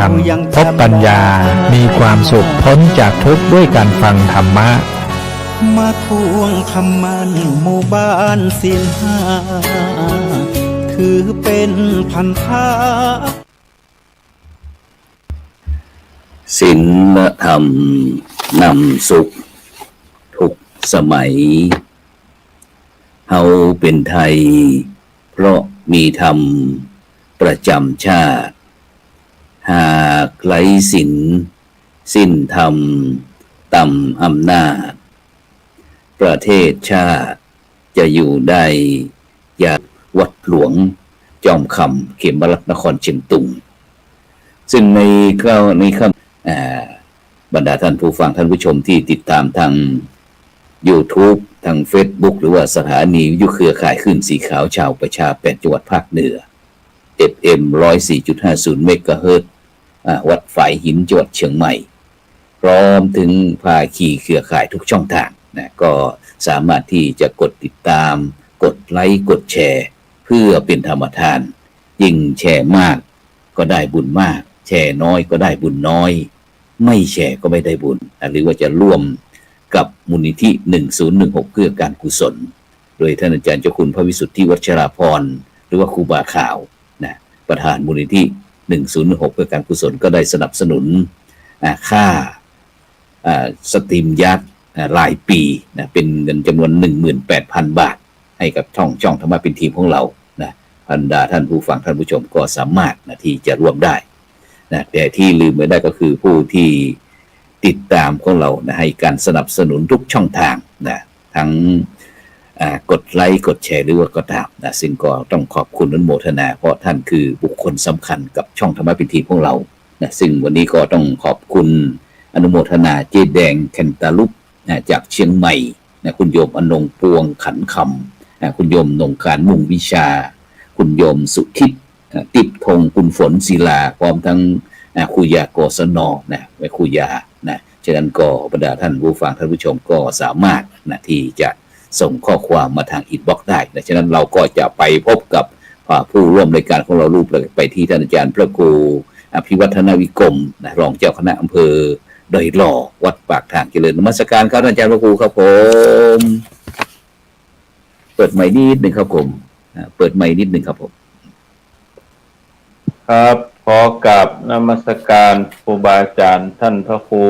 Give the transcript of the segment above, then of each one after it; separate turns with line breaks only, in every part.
มพบปัญญามีความสุขพ้นจากทุกข์ด้วยการฟังธรรมะ
มาทวงคำมันหมู่บ้านศีลห้าถือเป็นพันธะ
ศีลธรรมนำสุขทุกสมัยเฮาเป็นไทยเพราะมีธรรมประจำชาติหากไร้ศีลสิ้นธรรมต่ำอำนาจประเทศชาติจะอยู่ได้อย่างวัดหลวงจอมคำเขมรัตนครเชียงตุงซึ่งในบรรดาท่านผู้ฟังท่านผู้ชมที่ติดตามทาง YouTube ทาง Facebook หรือว่าสถานีวิทยุเครือข่ายคลื่นสีขาวชาวประชา8จังหวัดภาคเหนือ FM 104.50 เมกะเฮิรตซ์วัดฝายหินจังหวัดเชียงใหม่พร้อมถึงภาคีเครือข่ายทุกช่องทางนะก็สามารถที่จะกดติดตามกดไลค์กดแชร์เพื่อเป็นธรรมทานยิ่งแชร์มากก็ได้บุญมากแชร์น้อยก็ได้บุญน้อยไม่แชร์ก็ไม่ได้บุญหรือว่าจะร่วมกับมูลนิธิ1016เพื่อการกุศลโดยท่านอาจารย์เจ้าคุณพระวิสุทธิวัชราภรณ์หรือว่าครูบาขาวนะประธานมูลนิธิ1016เพื่อการกุศลก็ได้สนับสนุนค่าสตรีมยัดรายปีนะเป็นเงินจำนวน 18,000 บาทให้กับช่องธรรมะเป็นทีมของเรานะบรรดาท่านผู้ฟังท่านผู้ชมก็สามารถนะที่จะร่วมได้นะแต่ที่ลืมไม่ได้ก็คือผู้ที่ติดตามของเรานะให้การสนับสนุนทุกช่องทางนะทั้งกดไลค์กดแชร์หรือว่าก็ตามนะซึ่งก็ต้องขอบคุณอนุโมทนาเพราะท่านคือบุคคลสำคัญกับช่องธรรมะเป็นทีมของเรานะซึ่งวันนี้ก็ต้องขอบคุณอนุโมทนาเจแดงแคนตาลุปจากเชียงใหม่นะคุณโยมอนงปวงขันคำคุณโยมนงการมุ่งวิชาคุณโยมสุทิพย์ติบธงคุณฝนศิลาพร้อมทั้งครูยากศนนะไว้ครูยานะฉะนั้นก็บรรดาท่านผู้ฟังท่านผู้ชมก็สามารถนะที่จะส่งข้อความมาทางอินบ็อกซ์ได้นะฉะนั้นเราก็จะไปพบกับผู้ร่วมรายการของเรารูปไปที่ท่านอาจารย์พระครูอภิวัฒนวิกรมนะรองเจ้าคณะอำเภอดอยหล่อวัดปากทางเจริญนมัสการครับอาจารย์พระครูครับผมเปิดไมค์นิดหนึ่งครับผมเปิดไมค์นิดหนึ่งครับผม
ครับขอกราบนมัสการครูบาอาจารย์ท่านพระครู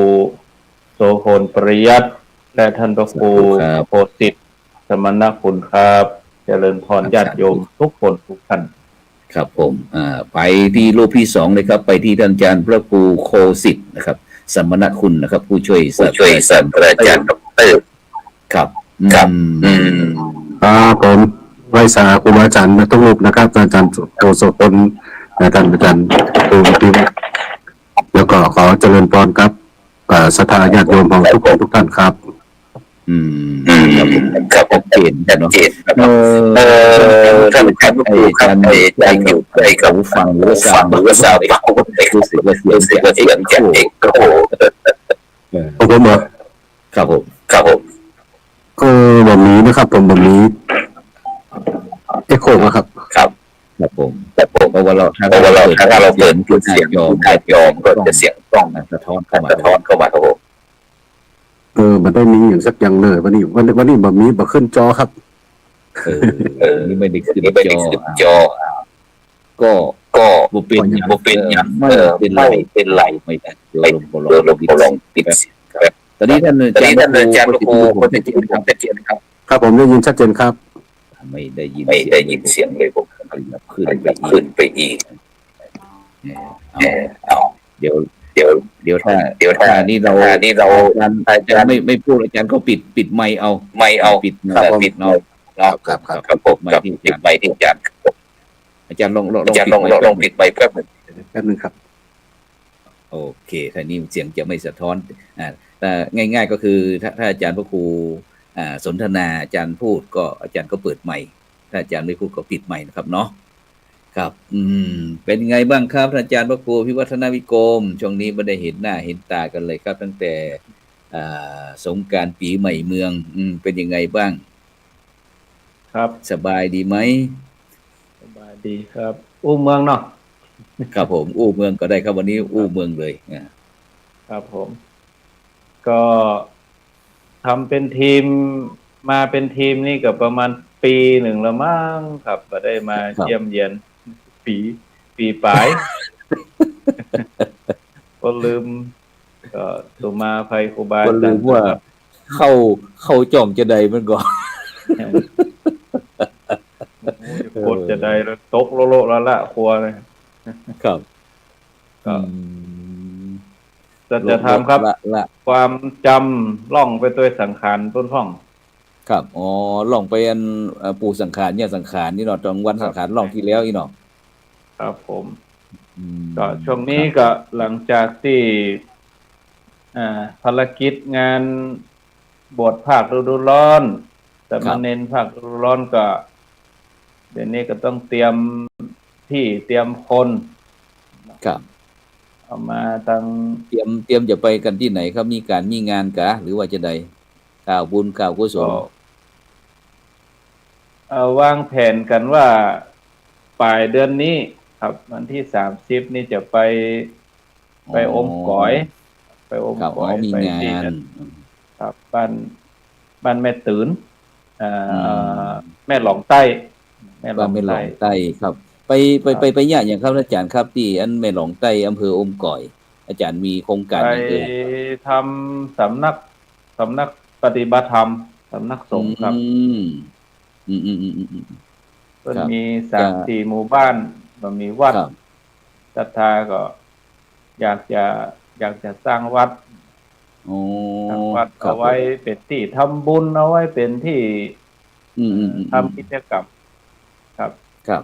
โสพลปริยัติและท่านพระครูโพสิทธิ์สมณคุณครับเจริญพรญาติโยมทุกคนทุกท่าน
ครับผมไปที่รูปที่2เลยครับไปที่ท่านอาจารย์พระครูโคสิทธิ์นะครับสมณคุณนะครับผู้ช่วยศาสตราจารย์ดร.ครับ
ผมไหว้สาครูบาอาจารย์ทุกรูปนะครับอาจารย์โสพลท่านอาจารย์ครูพิมพ์แล้วก็ขอเจริญพรครับศรัทธาญาติโยมของทุกคนทุกท่านครับ
ครับผมเห็นแต่เนาะท่านครับการใจอยู่ใจกับฟังหรือสาวเขาก็รู้สึกว่าเสียงเอกโอ้โห
ผมบอก
ครับผม
ก็แบบนี้นะครับผมแบบนี้เอ็กโคนะครับ
ครับผมเพราะว่าเราถ้าเราเปิดเสียงยอมก็จะเสียงต้องสะท้อนเข้ามาครับผม
มันได้มีอย่างสักอย่างเลยวันนี้แบบนี้แบบขึ้นจอครับ
นี่ไม่ได้ขึ้นจอก็บุเป็นอย่างไม่เป็นไรไม่ได้เดี๋ยวลองติดครับตอนนี้ท่านอาจารย์พระครูคนที่ทำเป็นเสียง
ครับผมได้ยินชัดเจนครับ
ไม่ได้ยินเสียงเลยผมขึ้นไปอีกเดี๋ยวถ้านี่เราอาจารย์ไม่พูดอาจารย์ก็ปิดไมค์เอาปิดเนาะครับผมไม่ที่ปิดไมค์ที่อาจารย์ลองปิดไมค์แป๊บ
นึงครับ
โอเคถ้านี่เสียงจะไม่สะท้อนแต่ง่ายๆก็คือถ้าอาจารย์พระครูสนทนาอาจารย์พูดก็อาจารย์ก็เปิดไมค์ถ้าอาจารย์ไม่พูดก็ปิดไมค์นะครับเนาะครับเป็นไงบ้างครับอาจารย์พระครูพิวัฒนวิกรมช่วงนี้ไม่ได้เห็นหน้าเห็นตากันเลยครับตั้งแต่สงกรานต์ปีใหม่เมืองเป็นยังไงบ้าง
ครับ
สบายดีไหม
สบายดีครับเมืองเนาะ
ครับผมอู้เมืองก็ได้ครับวันนี้อู้เมืองเลย
ครับผม ก็ทำเป็นทีมมาเป็นทีมนี่ก็ประมาณปีหนึ่งแล้วมั้งครับก็ได้มาเยี่ยมเยียนปีปลาย ก็ลืมก็ตุมาภัยครูบา
ก็ลืมว่าเข้าจ่องจะใดมันก่อน
โคตรจะได้แล้วตกโลละละครัวเลย
ครับ
ก็จะทำครับความจำล่องไปตัวสังขารต้นห้อง
ครับอ๋อล่องไปอันปู่สังขารเนี่ยสังขารนี่เนาะตอนวันสังขารล่องที่แล้วอีเนาะ
ครับผมก็ช่วงนี้ก็หลังจากที่ภารกิจงานบวชภาคฤดูร้อนแต่มาเน้นภาคฤดูร้อนก็เดี๋ยวนี้ก็ต้องเตรียมที่เตรียมคน
ครับ
เอามาตั้ง
เตรียมจะไปกันที่ไหนครับมีงานกะหรือว่าจะใดกล่าวบุญกล่าวกุศล
วางแผนกันว่าปลายเดือนนี้ครับวันที่30นี่จะไปอมก๋อยไปอมก๋อย
มีงาน
ครับบ้านแม่ตื่นแม่หลองใต้
แม่หลองใต้ครับไปเนี่ยอย่างครับอาจารย์ครับที่อันแม่หลองใต้อำเภออมก๋อยอาจารย์มีโครงการ
ไปทำสำนักปฏิบัติธรรมสำนักสงฆ์ครับก็มี3-4หมู่บ้านก็มีวัดศรัทธาก็อยากจะสร้างวัดเอาไว้เป็นที่ทำบุญเอาไว้เป็นที่ทำกิจกรรม
ครับ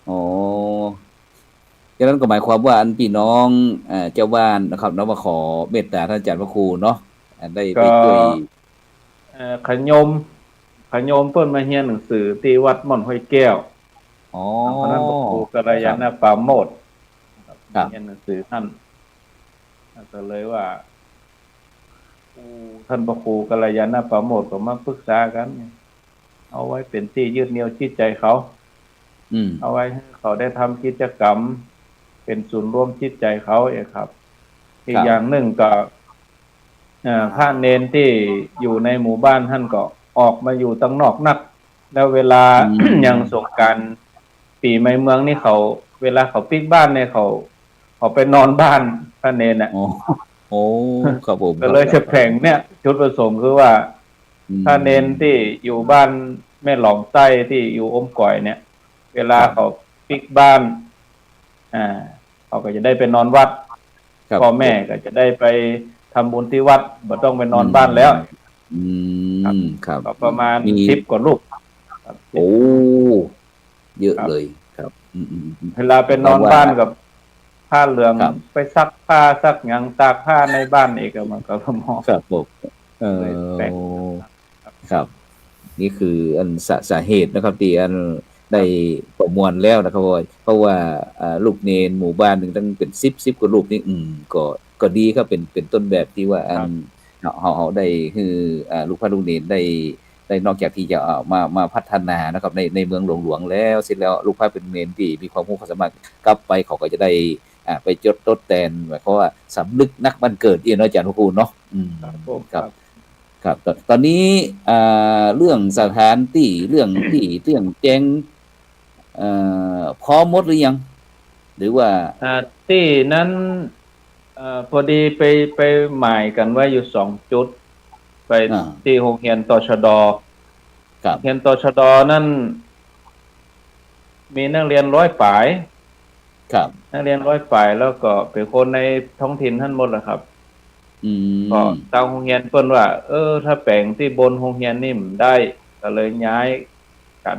อ๋อฉะนั้นก็หมายความว่าอันพี่น้องเจ้าบ้านนะครับน้องมาขอเมตตาท่านอาจารย์พระครูเนาะได้ไปช่วย
ขยมเพิ่นมาเรียนหนังสือที่วัดม่อนห้วยแก้วพระนั้นพระครูกัลยาณปราโมทย์เรียนหนังสือท่านก็เลยว่าท่านพระครูกัลยาณปราโมทย์ก็มาปรึกษากันเอาไว้เป็นที่ยึดเหนี่ยวจิตใจเขาเอาไว้ให้เขาได้ทำกิจกรรมเป็นศูนย์รวมจิตใจเขาเองครับอีกอย่างหนึ่งก็พระเนนที่อยู่ในหมู่บ้านท่านก็ออกมาอยู่ตั้งนอกนักแล้วเวลา อย่างสงกรานต์ปีใหม่เมืองนี่เวลาเขาปิกบ้านเนี่ยเขาไปนอนบ้านพระเนน
โอ้ครับผม
ก็เลยจะแผงเนี่ยจุดประสงค์คือว่าพระเนนที่อยู่บ้านแม่หลองใต้ที่อยู่อมก๋อยเนี่ยเวลาเขาปิกบ้านเขาก็จะได้ไปนอนวัดพ่อแม่ก็จะได้ไปทำบุญที่วัดบ่ต้องไปนอนบ้านแล้ว
ครับ
ประมาณ10 กว่าลูก
โอ้เยอะเลยครับ
เวลาไปนอนบ้านกับผ้าเหลืองไปซักผ้าซักหยังตากผ้าในบ้านเองมันก็พอ
ครับผมครับนี่คืออันสาเหตุนะครับที่อันได้ประมวลแล้วนะครับเพราะว่าลูกเนนหมู่บ้านหนึ่งตั้งเป็น10 กว่าลูกนี่ก็ดีครับเป็นต้นแบบที่ว่าอันเขาได้คือลูกพระลูกเนนได้นอกจากที่จะมาพัฒนานะครับในเมืองหลวงแล้วเสร็จแล้วลูกพระเป็นเนนที่มีความรู้ความสามารถกลับไปเขาก็จะได้ไปจดทดแทนหมายความว่าสำนึกนักบันเกิดอาจารย์พระครูเนาะครับตอนนี้เรื่องสถานที่เรื่องแจ้งพร้อมหมดหรือยังหรือว่า
ที่นั้นพอดีไปหมายกันไว้อยู่2 จุดไปที่โรงเรียนตชด.
ครับ
โรงเรียนตชด.นั่นมีนักเรียน100 ปลาย
ครับ
นักเรียน100 ปลายแล้วก็เป็นคนในท้องถิ่นท่านหมดแหละครับก็ทางโรงเรียนเพิ่นว่าถ้าแปลงที่บนโรงเรียนนี่มันได้ก็เลยย้ายกัน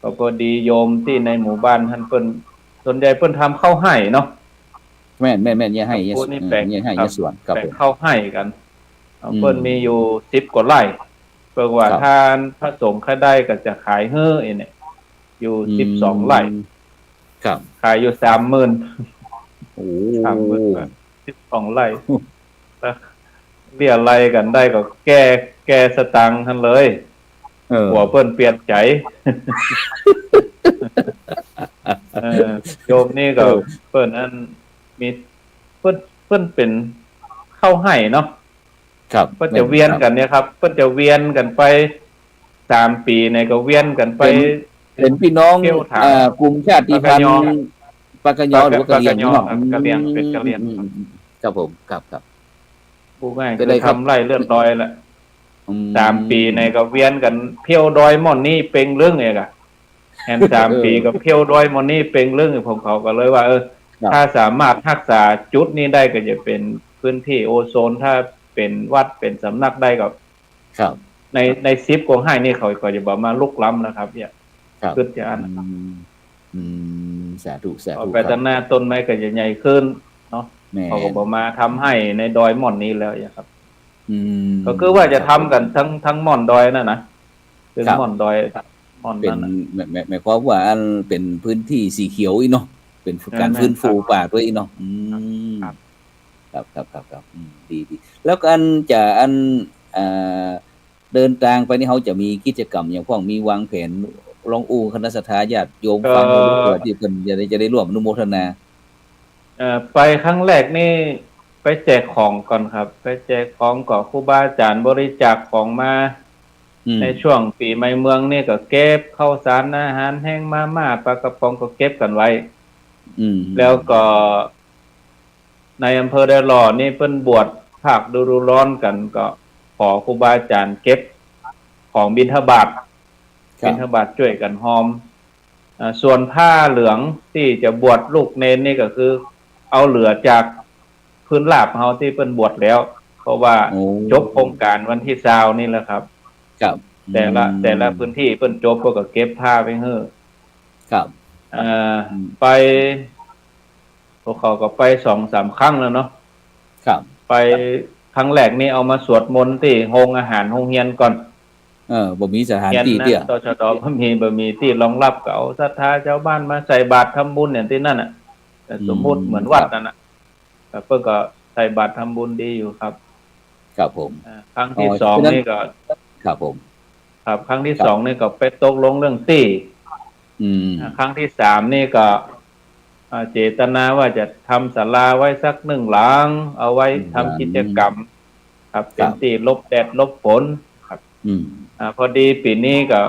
ก็พอดีโยมที่ในหมู่บ้านท่านเพิ่นส่วนใหญ่เพิ่นทำข้าวให้เนาะ
แม่เนี่ยให้เนี่ยให้ส่วนครับ
ผมข้าวให้กันเพิ่นมีอยู่10 กว่าไร่เพิ่นว่าทานพระสงฆ์ใครได้ก็จะขายเฮ้อเนี่ยอยู่12 ไร่
ครับ
ขายอยู่ 30,000 โอ้ 12 ไร่เรียอะไรกันได้ก็แก้สตังค์ท่านเลยหัวเพิ่นเปลี่ยนใจ โยมนี่ก็เปิ้นอันมีเปิ้นเป็นเข้าให้เนาะ
ครับ
เปิ้นจะเวียนกันเนี่ยครับเปิ้นจะเวียนกันไป3 ปีในก็เวียนกันไป
เป็นพี่น้อง
เที่ยวถาม
กลุ่มชาติพันธุ์ปากกยอหรือว่ากะเหรี่ยง
ปากกยอ
เนาะ
ครับกะเหรี่ยงเป็นกะเหรี่ยงครับ
ครับผมครับ
ผู้ง่าย
ก็
คือ
ได้ครับ
ทำไร่เลือดดอยแหละ
อืม
3 ปีในก็เวียนกันเที่ยวดอยม่อนนี่เป็นเรื่องเองอะแอน3 ปีกับเที่ยวดอยม่อนนี่เป็นเรื่องผมเขาก็เลยว่า
ครับ
ถ้าสามารถรักษาจุดนี้ได้ก็จะเป็นพื้นที่โอโซนถ้าเป็นวัดเป็นสำนักได้ก็
ครับ
ในซิปกงให้นี่เขาจะบอกมาลุกล้ำนะครับเนี่ย
ครับ
ขึ้นจะอัน
สาธุ
ต่อ
ค
ไป
รับ
ด้านหน้าต้นไม้ก็จะใหญ่ขึ้นเนาะ
แม่
เขาก็บอกมาทำให้ในดอยม่อนนี้แล้วอย่างครับ
อืม
ก็คือว่าจะทำกันทั้งม่อนดอยนั่นนะเป็น
ครับ
ม่อนดอยม่อน
เป็น
นั่นน่ะ
หมายความว่าอันเป็นพื้นที่สีเขียวอีเนาะเป็นการฟื้นฟูป่าด้วยอีเนาะ
ครับ
ครับดีแล้วก็อันจะอันเดินทางไปนี่เขาจะมีกิจกรรมอย่างพวกมีวางแผนลองอูคณะสัตยาติโยมฟังรู้เผื่อที่เพิ่นจะได้ร่วมอนุโมทนา
ไปครั้งแรกนี่ไปแจกของก่อนครับ ไปแจกของก่อครูบาอาจารย์บริจาคของมา ในช่วงปีใหม่เมืองนี่ก็เก็บข้าวสารอาหารแห้งมาม่าปลากระป๋องก็เก็บกันไว้ แล้วก็ในอำเภอไดหล่อนี่เพิ่นบวชภาคฤดูร้อนกันก็ขอครูบาอาจารย์เก็บของบิณฑบาตช่วยกันหอมส่วนผ้าเหลืองที่จะบวชลูกเนนนี่ก็คือ เอาเหลือจากพื้นราบเฮาที่เพิ่นบวชแล้ว เพราะว่า
โอ้
จบโครงการวันที่20นี่แหละครับ
ครับ
แต่ละพื้นที่เพิ่นจบก็เก็บผ้าไว้เฮ้อ
ครับ
ไปพวกเขาก็ไป2-3 ครั้งแล้วเนาะ
ครับ
ไปครั้งแรกนี่เอามาสวดมนต์ที่โรงอาหารโรงเรียนก่อน
บ่มีสถาน
เรียน
ที่
นะ
เตี้ย
ตชดบ่มีที่รองรับก็เอาศรัทธาชาวบ้านมาใส่บาตรทำบุญอย่างที่นั่นน่ะแต่สมมุติเหมือนวัดนั่นน่ะแต่เพิ่นก็ใส่บาตรทำบุญดีอยู่ครับ
ครับผม
ครั้งที่
ฉะนั้น
2นี่ก็
ครับผม
ครับครั้งที่2นี่ก็ไปตกลงเรื่องที่ ครั้งที่3นี่ก็เจตนาว่าจะทำศาลาไว้สัก1 หลังเอาไว้ทำกิจกรรม ครับเป็นที่ลบแดดลบฝนครับพอดีปีนี้ก็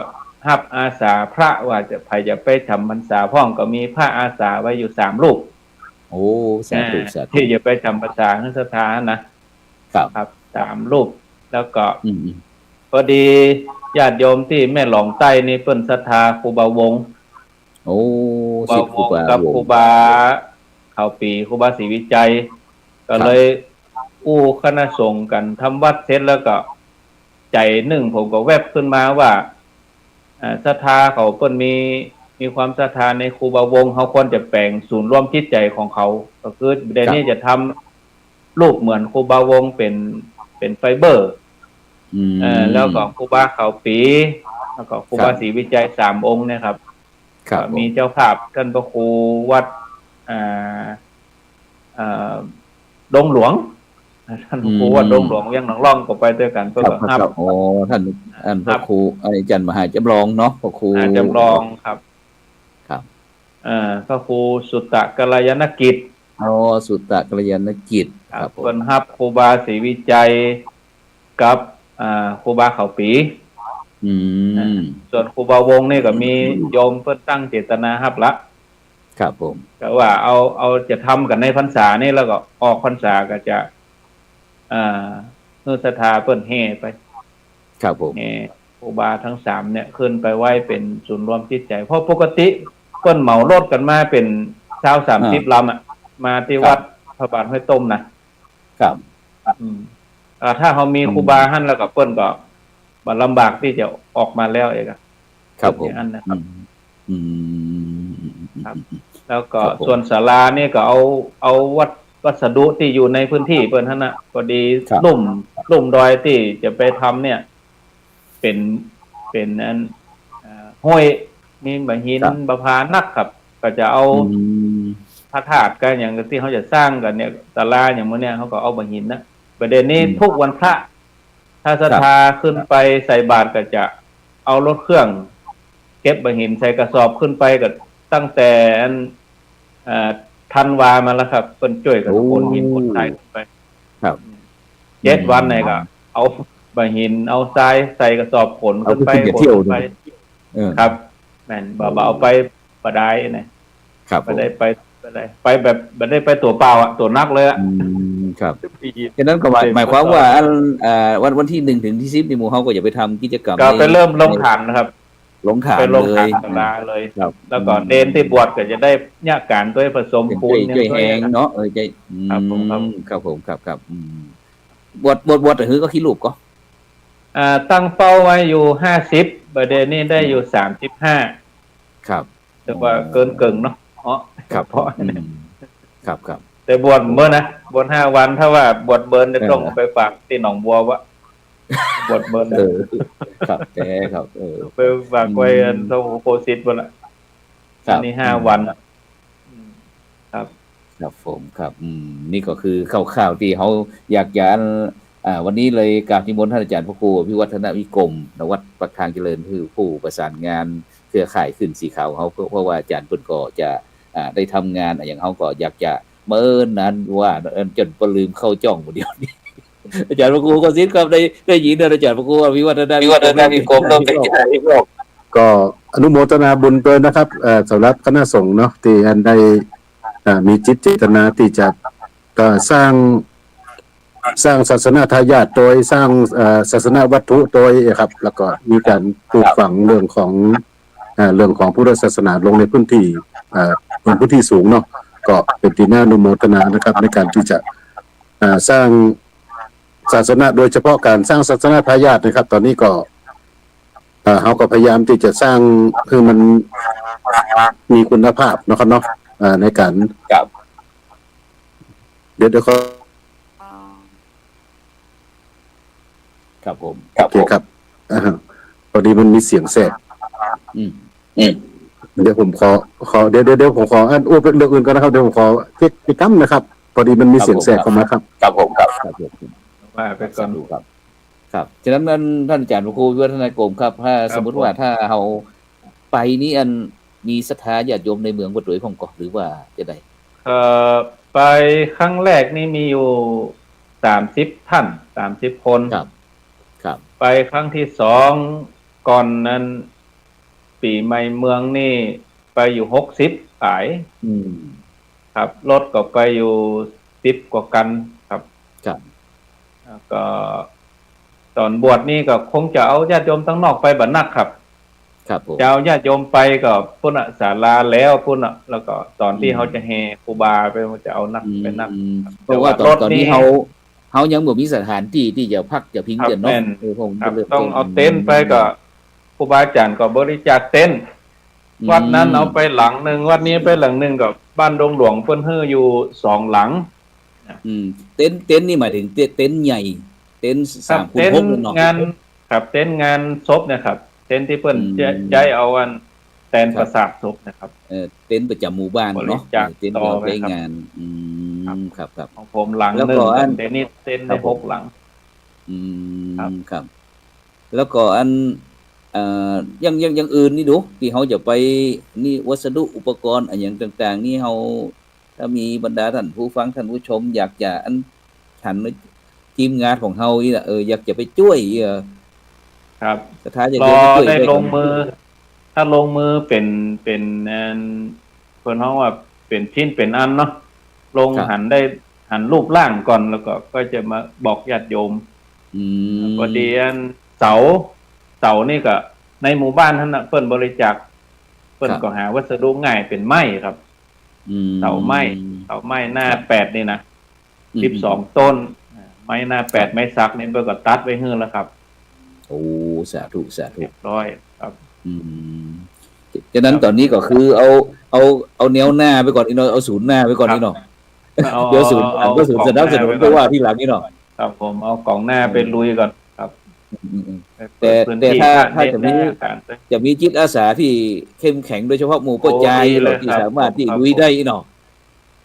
ฮับอาสาพระว่าจะใครจะไปทำพรรษาพ่องก็มีพระอาสาไว้อยู่3 รูป
โอ้สาธุสาธุ
ที่จะไปทำพรรษาให้สถานนะครับ3 รูป แล้วก็พอดีญาติโยมที่แม่หลองใต้นี่เพิ่นศรัทธาครูบาวงศ์
โอ้
ครู
สิ
บา
บครูบา
กับครูบาเขาปีครูบาศรีวิจัย ก็เลยอู้คณะสงฆ์กันทำวัดเสร็จแล้วก็ใจหนึ่งผมก็แวบขึ้นมาว่าศรัทธาเขาเพิ่นมีความศรัทธาในครูบาวงศ์เขาควรจะแปลงศูนย์รวมจิตใจของเขา ก็คือเดี๋ยวนี้จะทำรูปเหมือนครูบาวงศ์เป็นไฟเบอร์แล้วก็ครูบาเขาปีแล้วก็ครูบาศรีวิจัย3 องค์เนี่ยครับ
ครับ
มีเจ้าภาพท่านพระครูวัดดงหลวงท่านพระครูวัดดงหลวงยังหนองร่องก็ไปด้วยกันก็
ครับ โอ้ท่านพระครูอาจารย์มหาจำลองเนาะพระครู
จำลองครับพระครูสุตตะกัลยาณกิจ
สุตตะกัลยาณกิจครับผม
คนฮับครูบาศรีวิจัยกับครูบาเขาปีส่วนครูบาวงศ์นี่ก็มีโยมเพิ่นตั้งเจตนาฮับละ
ครับผม
ก็ว่าเอาจะทำกันในพรรษานี่แล้วก็ออกพรรษาก็จะนุสธาเพิ่นแห่ไป
ครับผม
แห่ครูบาทั้ง3เนี่ยขึ้นไปไหว้เป็นศูนย์รวมจิตใจเพราะปกติเพิ่นเหมารถกันมาเป็น20-30 ลำมาที่วัดพระบาทห้วยต้มนะครับถ้าเขามีครูบาหั่นแล้วก็เพิ่นก็บ่ลำบากที่จะออกมาแล้วเอง
ครับผม
อันนะครับ
ครับ
แล้วก็ส่วนศาลานี่ก็เอาวัสดุที่อยู่ในพื้นที่เพิ่นหั่นน่ะพอดีลุ่มดอยที่จะไปทำเนี่ยเป็นอันห้วยมีบะหินบะพานักครับก็จะเอาพระธาตุกันอย่างที่เขาจะสร้างกันเนี่ยศาลาอย่างมื้อเนี้ยเขาก็เอาบะหินนะประเด็นนี้ทุกวันพระถ้าศรัทธาขึ้นไปใส่บาตรก็จะเอารถเครื่องเก็บบะหินใส่กระสอบขึ้นไปก็ ตั้งแต่ธันวามาแล้วครับเพิ่นช่วยกันคนหินคนทรายไป
ครับ
7 วันไหนก็เอาบะหินเอาทรายใส่กระสอบขนขึ้นไป
เอาขึ้นไปเที่ยว
ไป ครับแม่นบ่เอาไปประดายนะครับ ไปได้ไปแบบบ่ได้ไปตัวเปล่าอ่ะตัวนักเลยอ่ะ
ครับฉะนั้นก็หมายความว่าวันที่1 ถึงที่ 10นี่หมู่เฮาก็อย่าไปทำกิจกรรม
ก็ไปเริ่มลงฐานนะครับ
ลงฐาน
ไปลง
เล
ฐาน
ย
ตลาเลย
ครับ
แล้วก็เดนที่บวชก็จะได้ญาการด้วยผสม
เป็น
ปูน
ช่วยแหงเนาะใจ
ครับผมครับ
ครับผมครับบวชแต่คือก็ขี้ลูกก็
ตั้งเป้าไว้อยู่50ประเด็นนี้ได้อยู่35
ครับ
แต่ว่าเกินเกิงเนาะ
ครับ
เพราะ
ครับ
แต่บวชเมื่อนะบวช5 วันถ้าว่าบวชเบิร์นจะต้องไปฝากที่หนองบัววะบวชเบิร์น
ครับแต่ครับ
ไปฝากไว้ตรงโคสิตบนละ
ครับ
นี่5 วันครับ
ครับผมครับนี่ก็คือข่าวๆที่เขาอยากจะวันนี้เลยกราบนิมนต์ท่านอาจารย์พระครูพิวัฒนวิกรมณวัดปักทางเจริญคือผู้ประสานงานเครือข่ายขึ้นสีขาวเขาเพราะว่าอาจารย์เพิ่นก็จะได้ทำงานอย่างเขาก็อยากจะเมื่อนั้นว่าจนประลืมเข้าจ้องคนเดียวนี้ อาจารย์พระครูก็ซิดครับได้ยินอาจารย์พระครูพิวัฒนวิกรมต้องเป็นที่โลก
ก็อนุโมทนาบุญด้วยนะครับสำหรับคณะสงฆ์เนาะที่อันได้มีจิตเจตนาที่จะสร้างศาสนาทายาทโดยสร้างศาสนาวัตถุโดยครับแล้วก็มีการปลูกฝังเรื่องของพุทธศาสนาลงในพื้นที่บนพื้นที่สูงเนาะก็เป็นที่น่าอนุโมทนานะครับในการที่จะสร้างศาสนาโดยเฉพาะการสร้างศาสนาทายาทนะครับตอนนี้ก็เขาก็พยายามที่จะสร้างคือมันมีคุณภาพนะครับเนาะในการเดี๋ยวเขา
ครับผม
โอเคครับพอดีมันมีเสียงแทรกเดี๋ยวผมขอเดี๋ยวผมขออันเป็นเรื่องอื่นกันนะครับเดี๋ยวผมขอเช็คกิจกรรมนะครับพอดีมันมีเสียงแทรกเข้ามาครับ
ครับผมครับ
ว่าไปก่อน
ครับฉะนั้นท่านอาจารย์พระครูวิวัฒนากรมครับถ้าสมมติว่าถ้าเราไปนี่อันมีศรัทธาญาติโยมในเมืองวัดโดยของเกาะหรือว่าจะได้
ไปครั้งแรกนี่มีอยู่30 ท่าน30 คน
ครับ
ไปครั้งที่2ก่อนนั้นปีใหม่เมืองนี่ไปอยู่60ขายครับรถก็ไปอยู่10 กว่ากันครับแล้วก็ตอนบวชนี่ก็คงจะเอาญาติโยมทั้งนอกไปบัดนักครับจะเอาญาติโยมไปก็พุ่นศาลาแล้วพุ่นแล้วก็ตอนที่เขาจะแห่ครูบาไปมันจะเอานักไปนัก
เพราะว่าตอนนี้เขายังบ่มีสถานที่ที่จะพักจะพิงกันเนาะ
ต้องเอาเต็นท์ไปก็ครูบาอาจารย์ก็บริจาคเต็นท์วัดนั้นเอาไปหลังนึงวัดนี้ไปหลังนึงก็บ้านดงหลวงเพิ่นฮื้ออยู่2 หลัง
เต็นท์นี่หมายถึงเต็นท์ใหญ่เต็นท์3 คูณ 6เนาะ
งานครับเต็นท์งานศพนะครับเต็นท์ที่เพิ่นย้ายเอาแตนประสาทศพนะครับ
เต็นท์ประจำหมู่บ้านเนาะเต็นท์เราไปงานครับ
ของผมหลังนึงเต็นท์นี้เต็นท์ได้6 หลัง
ครับแล้วก็ยังอื่นนี่ดูที่เขาจะไปนี่วัสดุอุปกรณ์อย่างต่างๆนี่เขาถ้ามีบรรดาท่านผู้ฟังท่านผู้ชมอยากจะฉันทีมงานของเขานี่อยากจะไปช่วย
ครับรอได้ลงมือถ้าลงมือเป็นคนเขาว่าเป็นชิ้นเป็นอันเนาะลงหันรูปร่างก่อนแล้วก็จะมาบอกญาติโยมพอดีเสานี่ก็ในหมู่บ้านท่านเปิ้นบริจาคเปิ้นก็หาวัสดุง่ายเป็นไม้ครับเสาไม้หน้า8นี่นะ12 ต้นไม้หน้า8ไม้สักนี่เปิ้นก็ตัดไว้ให้แล้วครับ
โอ้สาธุ
เรียบร้อยครับ
ฉะนั้นตอนนี้ก็คือเอาแนวหน้าไปก่อนอีกเนาะเอาศูนย์หน้าไปก่อนนี่เนาะเดี๋ยวศูนย์สนับสนุนไปว่าที่หลังนี่เนาะ
ครับผมเอากล่องหน้าไปลุยก่อนครับ
แต่ถ้าจะมีจิตอาสาที่เข้มแข็งโดยเฉพาะหมู่โปรใจเราที่สามารถที่ลุยได้เนาะ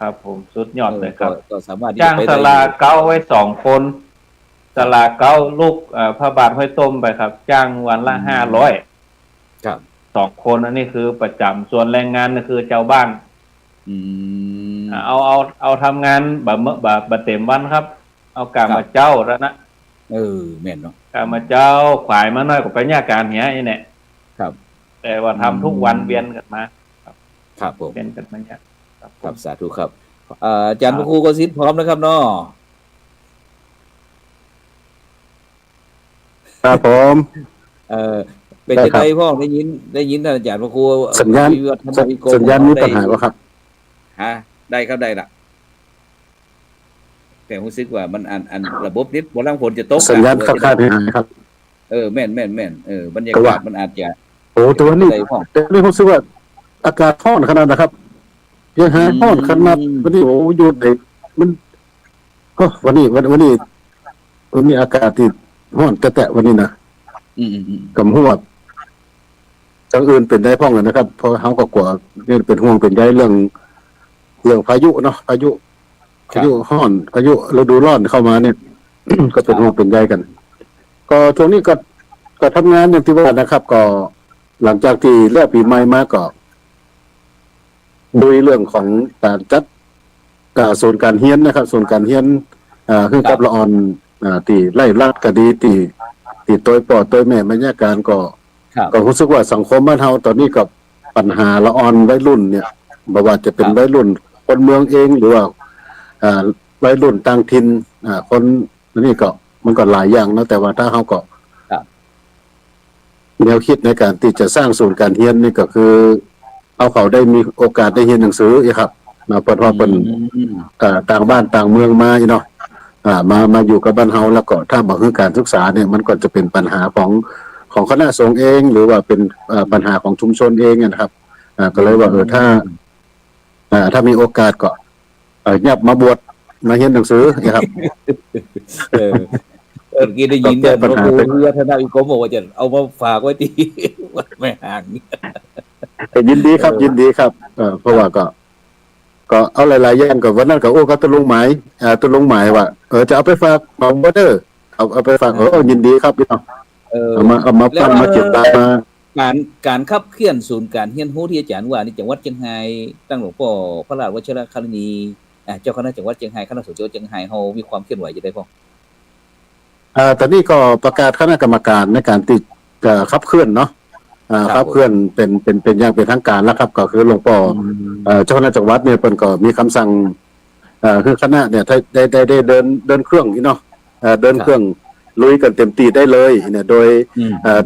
ครับผมสุดยอดเลยครับ
ก็สามารถ
จ้างศาลาเก้าไว้2 คนศาลาเก้าลูกพระบาทห้อยต้มไปครับจ้างวันละ500
ครับ
2 คนอันนี้คือประจำส่วนแรงงานนี่คือเจ้าบ้าน
อืม
เอาทำงานแบบเต็มวันครับ เอากามาเจ้าแล้วนะ
แม่นเนาะ
กามาเจ้าขวายมาน้อยกว่าปัญญาการเนี้ยไอ้เนี่ย
ครับ
แต่ว่าทำทุกวันเวียนกันมา
ครับผม
เวียนกันมาเนี่ยครับ
ครับสาธุครับอาจารย์พระครูกสิทธิ์พร้อมนะครับเนาะ
ครับผม
เป็นจะได้พ่อได้ยินท่านอาจารย์พระครู
สัญญาณมีปัญหาป่ะครับ
ฮะได้ครับได้ละแต่รู้สึกว่ามันอันระบบนิดบนล่างฝนจะตก
สัญญาณค่าที่หายครับ
แม่นบรรยากาศมันอาจจะ
โอ้ตัวนี้
ได้พ่อ
แต่นี่ผมรู้สึกว่าอากาศร้อนขนาดนะครับยังหาร้อนขนาดวันนี้โอ้อยู่ในมันก็วันนี้อากาศที่ร้อนแต่วันนี้นะ
อืม
กับหัวทางอื่นเป็นได้พ้องกันนะครับเพราะเขาก็กลัวนี่เป็นห่วงเป็นใยเรื่องพายุเนาะพายุร้อนพายุฤดูร้อนเข้ามาเนี่ย ก็เป็นห่วงเป็นใยกัน ก็ช่วงนี้ก็ทำงานอย่างที่ว่านะครับ ก็หลังจากที่เลิกปีใหม่มาก็ดูเรื่องของการจัดศูนย์การเฮียนนะครับศูนย์การเฮียนคือกับละออนตีไล่ลัดคดีตีตัวปอตัวแม่บรรยาการก็
ครับ
ก็รู้สึกว่าสังคมบ้านเฮาตอนนี้กับปัญหาละออนวัยรุ่นเนี่ยบ่ว่าจะเป็นวัยรุ่นคนเมืองเองหรือว่าวัยรุ่นต่างถิ่นคนนี่ก็มันก็หลายอย่างนะแต่ว่าถ้าเฮาก็
ครับ
แนวคิดในการที่จะสร้างศูนย์การเรียนนี่ก็คือเอาเขาได้มีโอกาสได้เรียนหนังสือครับมาเปิดว่าเป็นต่างบ้านต่างเมืองมาเนาะมาอยู่กับบ้านเฮาแล้วก็ถ้าบ่คือการศึกษาเนี่ยมันก็จะเป็นปัญหาของคณะสงฆ์เองหรือว่าเป็นปัญหาของชุมชนเองนะครับก็เลยว่าถ้ามีโอกาสก็ยับมาบวชมาเรียนหนังสือนะครับ
กี้ได้ยินเนี่ยพระครูวิทยาวิกรมบอกว่าจะเอามาฝากไว้ที่ ไม่ห่างนี่
ยินดีครับเพราะว่าก็เอาหลายๆอย่างกับวันนั้นก็ก็ตกลงหมายว่าจะเอาไปฝากมาบ่เด้อเอาไปฝากยินดีครับพี่น้องเอามาปั้นมาเก็บตามา
การขับเคลื่อนศูนย์การเฮียนฮู้ที่อาจารย์ว่านี่จังหวัดเชียงรายตั้งหลวงพ่อพระราชวชิรคารณีเจ้าคณะจังหวัดเชียงรายคณะสงฆ์จังหวัดเชียงรายเฮามีความเคลื่อนไหวจะได้พ่อ
ตอนนี้ก็ประกาศคณะกรรมการในการติดขับเคลื่อนเนาะขับเคลื่อนเป็นอย่างเป็นทางการแล้วครับก็คือหลวงพ่อเจ้าคณะจังหวัดเนี่ยเพิ่นก็มีคำสั่งคือคณะเนี่ยได้เดินเครื่องนี่เนาะเดินเครื่องลุยกันเต็มที่ได้เลยเนี่ยโ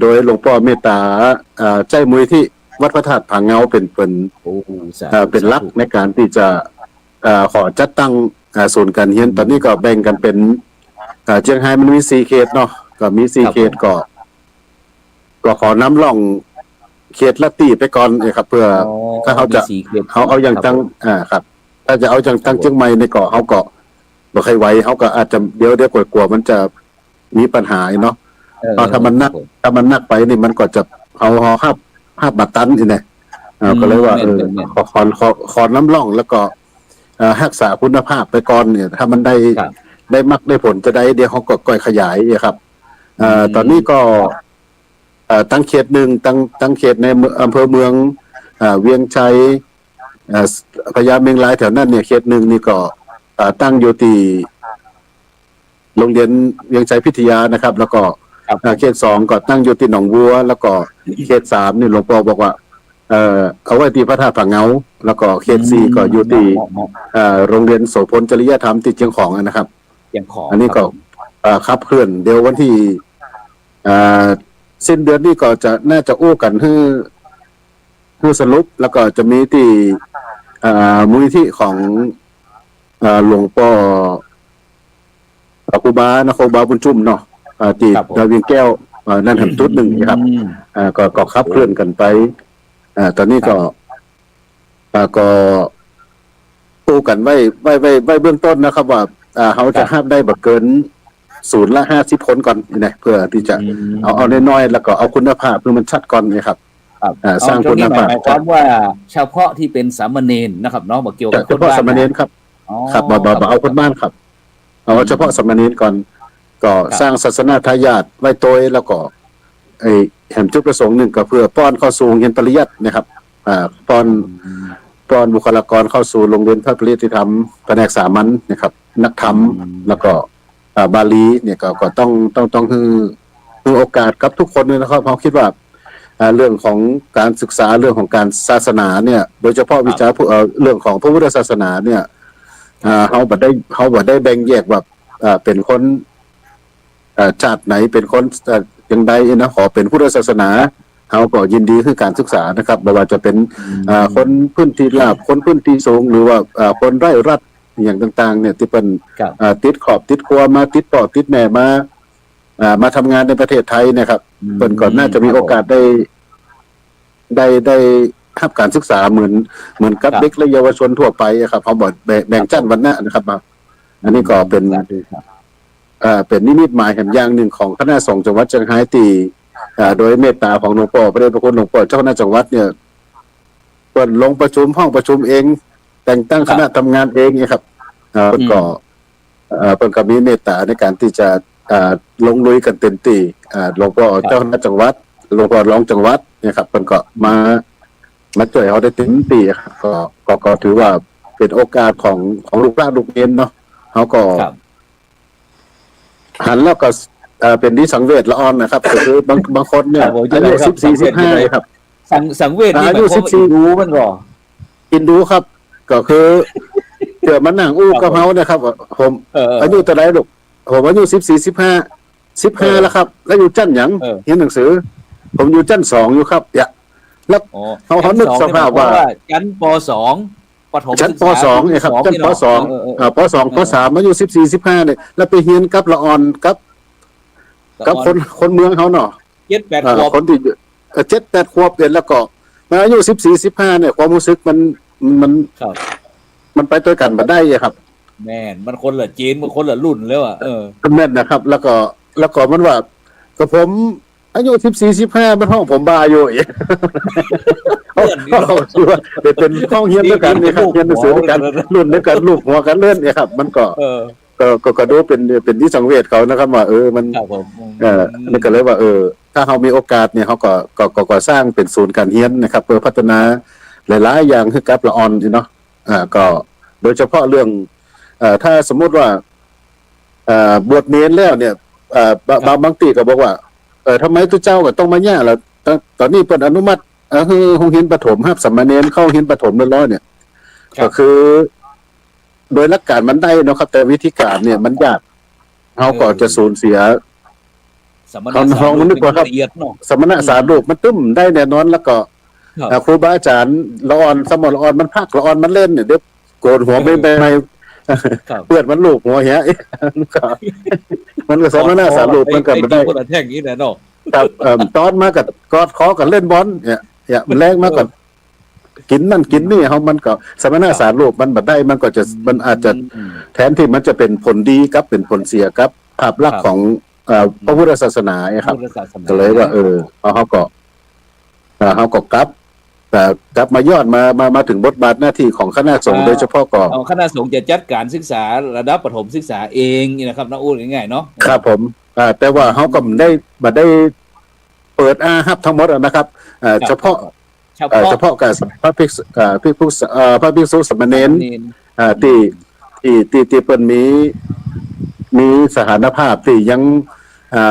ดยหลวงพ่อเมตตาใจมุยที่วัดพระธาตุผาเงาเป็นหลักในการที่จะขอจัดตั้งศูนย์การเรียนตอนนี้ก็แบ่งกันเป็นเชียงรายมันมี4เขตเนาะก็มี4เขตก็ขอน้ำล่องเขตละตีไปก่อนครับเพื่อถ้าเขาจะเอาอย่างจังครับถ้าจะเอาจังเชียงใหม่ในเกาะเขาก็บ่ใครไหวเขาก็อาจจะเดี๋ยวกลัวมันจะมีปัญหาเนาะถ้ามันนักไปนี่มันก็จะเอาห้าบาทตันนี่แหละก็เลยว่าขอน้ำล่องแล้วก็รักษาคุณภาพไปก่อนเนี่ยถ้ามันได้มักได้ผลจะได้เดี๋ยวเขาก็ก่อยขยายครับตอนนี้ก็ตั้งเขตหนึ่งตั้งเขตในอำเภอเมืองเวียงชัยพญาเมงรายแถวนั้นเนี่ยเขตหนึ่งนี่ก็ตั้งอยู่ที่โรงเรียนเวียงชัยพิทยานะครับแล้วก็เขต2ก็ตั้งอยู่ที่หนองบัวแล้วก็เขต3นี่หลวงพ่อบอกว่าเอาไว้ที่พระธาตุผาเงาแล้วก็เขต4ก็อยู่ที่โรงเรียนโสพลจริยธรรมที่เชียงของนะครับอันนี้ก็ขับเคลื่อนเดี๋ยววันที่สิ้นเดือนนี้ก็จะน่าจะอู้กันคือสรุปแล้วก็จะมีที่มูลนิธิของหลวงพ่อครูบานครบาบุญชุ่มเนาะที่ดาวเวียงแก้วนั่นทำจุดหนึ่งนะครับก็ขับเคลื่อนกันไปตอนนี้ก็อู้กันไว้เบื้องต้นนะครับว่าเขาจะห้ามได้แบบเกิน0 ละ 50 คนก่อนนะเพื่อที่จะเอาน้อยๆแล้วก็เอาคุณภาพเพื่อมันชัดก่อนนะครับสร้างคุณภาพ
หมายความว่าเฉพาะที่เป็นสามเณรนะครับเนาะบ่เกี่ยวกับ
เฉพาะสามเณรครับครับบ่เอาคนบ้านครับเอาเฉพาะสามเณรก่อนก็สร้างศาสนาทายาทไว้โตยแล้วก็ ไอ้แห่งจุดประสงค์หนึ่งก็เพื่อป้อนเข้าสู่เรียนปริยัตินะครับป้อนบุคลากรเข้าสู่โรงเรียนพระปริยัติธรรมแผนกสามัญนะครับนักธรรมแล้วก็บาลีเนี่ยก็ต้องคือโอกาสกับทุกคนเลยนะครับเพราะคิดว่าเรื่องของการศึกษาเรื่องของการศาสนาเนี่ยโดยเฉพาะวิชาเรื่องของพระพุทธศาสนาเนี่ยเขาบ่ได้แบ่งแยกว่าเป็นคนชาติไหนเป็นคนอย่างใดนะขอเป็นพุทธศาสนาเขาก็ยินดีคือการศึกษานะครับไม่ว่าจะเป็นคนพื้นที่ราบคนพื้นที่สูงหรือว่าคนไร่รัฐอย่างต่างๆเนี่ยที่เป็นติดขอบติดครัวมาติดปอดติดแม่มาทำงานในประเทศไทยนะครับเป็นก่อนน่าจะมีโอกาสได้รับการศึกษาเหมือนกับเด็กและเยาวชนทั่วไปครับเขาบอกแบ่งชั้นวรรณะนะครับอันนี้ก็เป็นนิมิตหมายแห่งอย่างหนึ่งของคณะสงฆ์จังหวัดเชียงรายตีโดยเมตตาของหลวงพ่อพระเดชพระคุณหลวงพ่อเจ้าคณะจังหวัดเนี่ยเปิดลงประชุมห้องประชุมเองแต่งตั้งคณะทำงานเองเนี่ยครับเปิดก็มีเมตตาในการที่จะลงลุยกันเต็มที่หลวงพ่อเจ้าคณะจังหวัดหลวงพ่อรองจังหวัดเนี่ยครับเปิดก็มาช่วยเขาได้เต็มที่ครับก็ถือว่าเป็นโอกาสของลูกหลานลูกเรียนเนาะเขาก็หันแล้วก็เป็นที่สังเวชละอ่อนนะครับก็คือบางคนเนี่ยอายุ14-15ครับ
สังเวชนี่อายุ14รู้มันก่อ
กินดูครับก็คือเดี๋ยวมันนั่งอู้กับเฮานะครับผมอายุเท่าไหร่ลูกผมอายุ14-15แล้วครับแล้วอยู่ชั้นหยังเรียนหนังสือผมอยู่ชั้น2อยู่ครับแล้วเขานึกสภาพว่า
ชั้นป.2 ประถม
ชั้นป.2เนี่ยครับชั้นป.2 ป.2 ป.3 อายุ14-15เนี่ยแล้วไปเรียนกับละอ่อนกับคนเมืองเขาเนาะ
7-8 ขวบ
คนที่7-8 ขวบเรียนแล้วก็มาอายุ14-15เนี่ยความรู้สึกมันไปด้วยกันบ่ได้ครับ
แม่นมันคนละจีนมันคนละรุ่นแล้ว
แม่นนะครับแล้วก็มันว่าก็ผมอายุ14-15มันห้องผมบาอยู่อีกเขาชื่อว่าเป็นห้องเรียนด้วยกันนี่ครับเรียนหนังสือด้วยกันรุ่นด้วยกันลูกหัวกันเล่นเนี่ยครับมันก็ดูเป็นที่สังเวชเขานะครับว่ามันนี่ก็เลยว่าถ้าเขามีโอกาสเนี่ยเขาก็สร้างเป็นศูนย์การเรียนนะครับเพื่อพัฒนาหลายๆอย่างคือกับละอ่อนเนาะก็โดยเฉพาะเรื่องถ้าสมมุติว่าบวชเนรแล้วเนี่ยบางตีก็บอกว่าทำไมตัวเจ้าก็ต้องมาแย่ล่ะตอนนี้เปิดอนุมัติคือโรงเรียนประถมรับสามเณรเข้าโรงเรียนประถมเรียบร้อยเนี่ยก็คือโดยหลักการมันได้นะครับแต่วิธีการเนี่ยมันยากเขาก็จะสูญเสียเขานึกว่าครับสมณะสารูปมันตึ้มได้แน่นอนแล้วก็ครูบาอาจารย์ละอ่อนสมองละอ่อนมันพักละอ่อนมันเล่นเนี่ยเดี๋ยวโกรธหัวไม่เพื่อนมันลูกหัวเหี้ยมันก็สมณะสารูปมันก็ไม่ได้
แท่งนี้แน่นอน
ครับตอนมากับกอดคอกันเล่นบอลเนี่ยมันแรงมากกว่ากินนั่นกินนี่เขามันก็สมณะสารูปมันบัดได้มันก็จะมันอาจจะแทนที่มันจะเป็นผลดีกับเป็นผลเสียกับภาพลักษณ์ของพระพุทธศาสนาครับก็เลยว่าเขาก็กลับมาย้อนมาถึงบทบาทหน้าที่ของคณะสงฆ์โดยเฉพาะก่อน
คณะสงฆ์จะจัดการศึกษาระดับประถมศึกษาเองนี่นะครับน้าอู้ง่ายๆเนาะ
ครับผมแต่ว่าเขาก็ได้เปิดรับทั้งหมดนะครับเฉพาะกับพระภิกษุสามเณรที่เปิ้นมีสถานภาพที่ยัง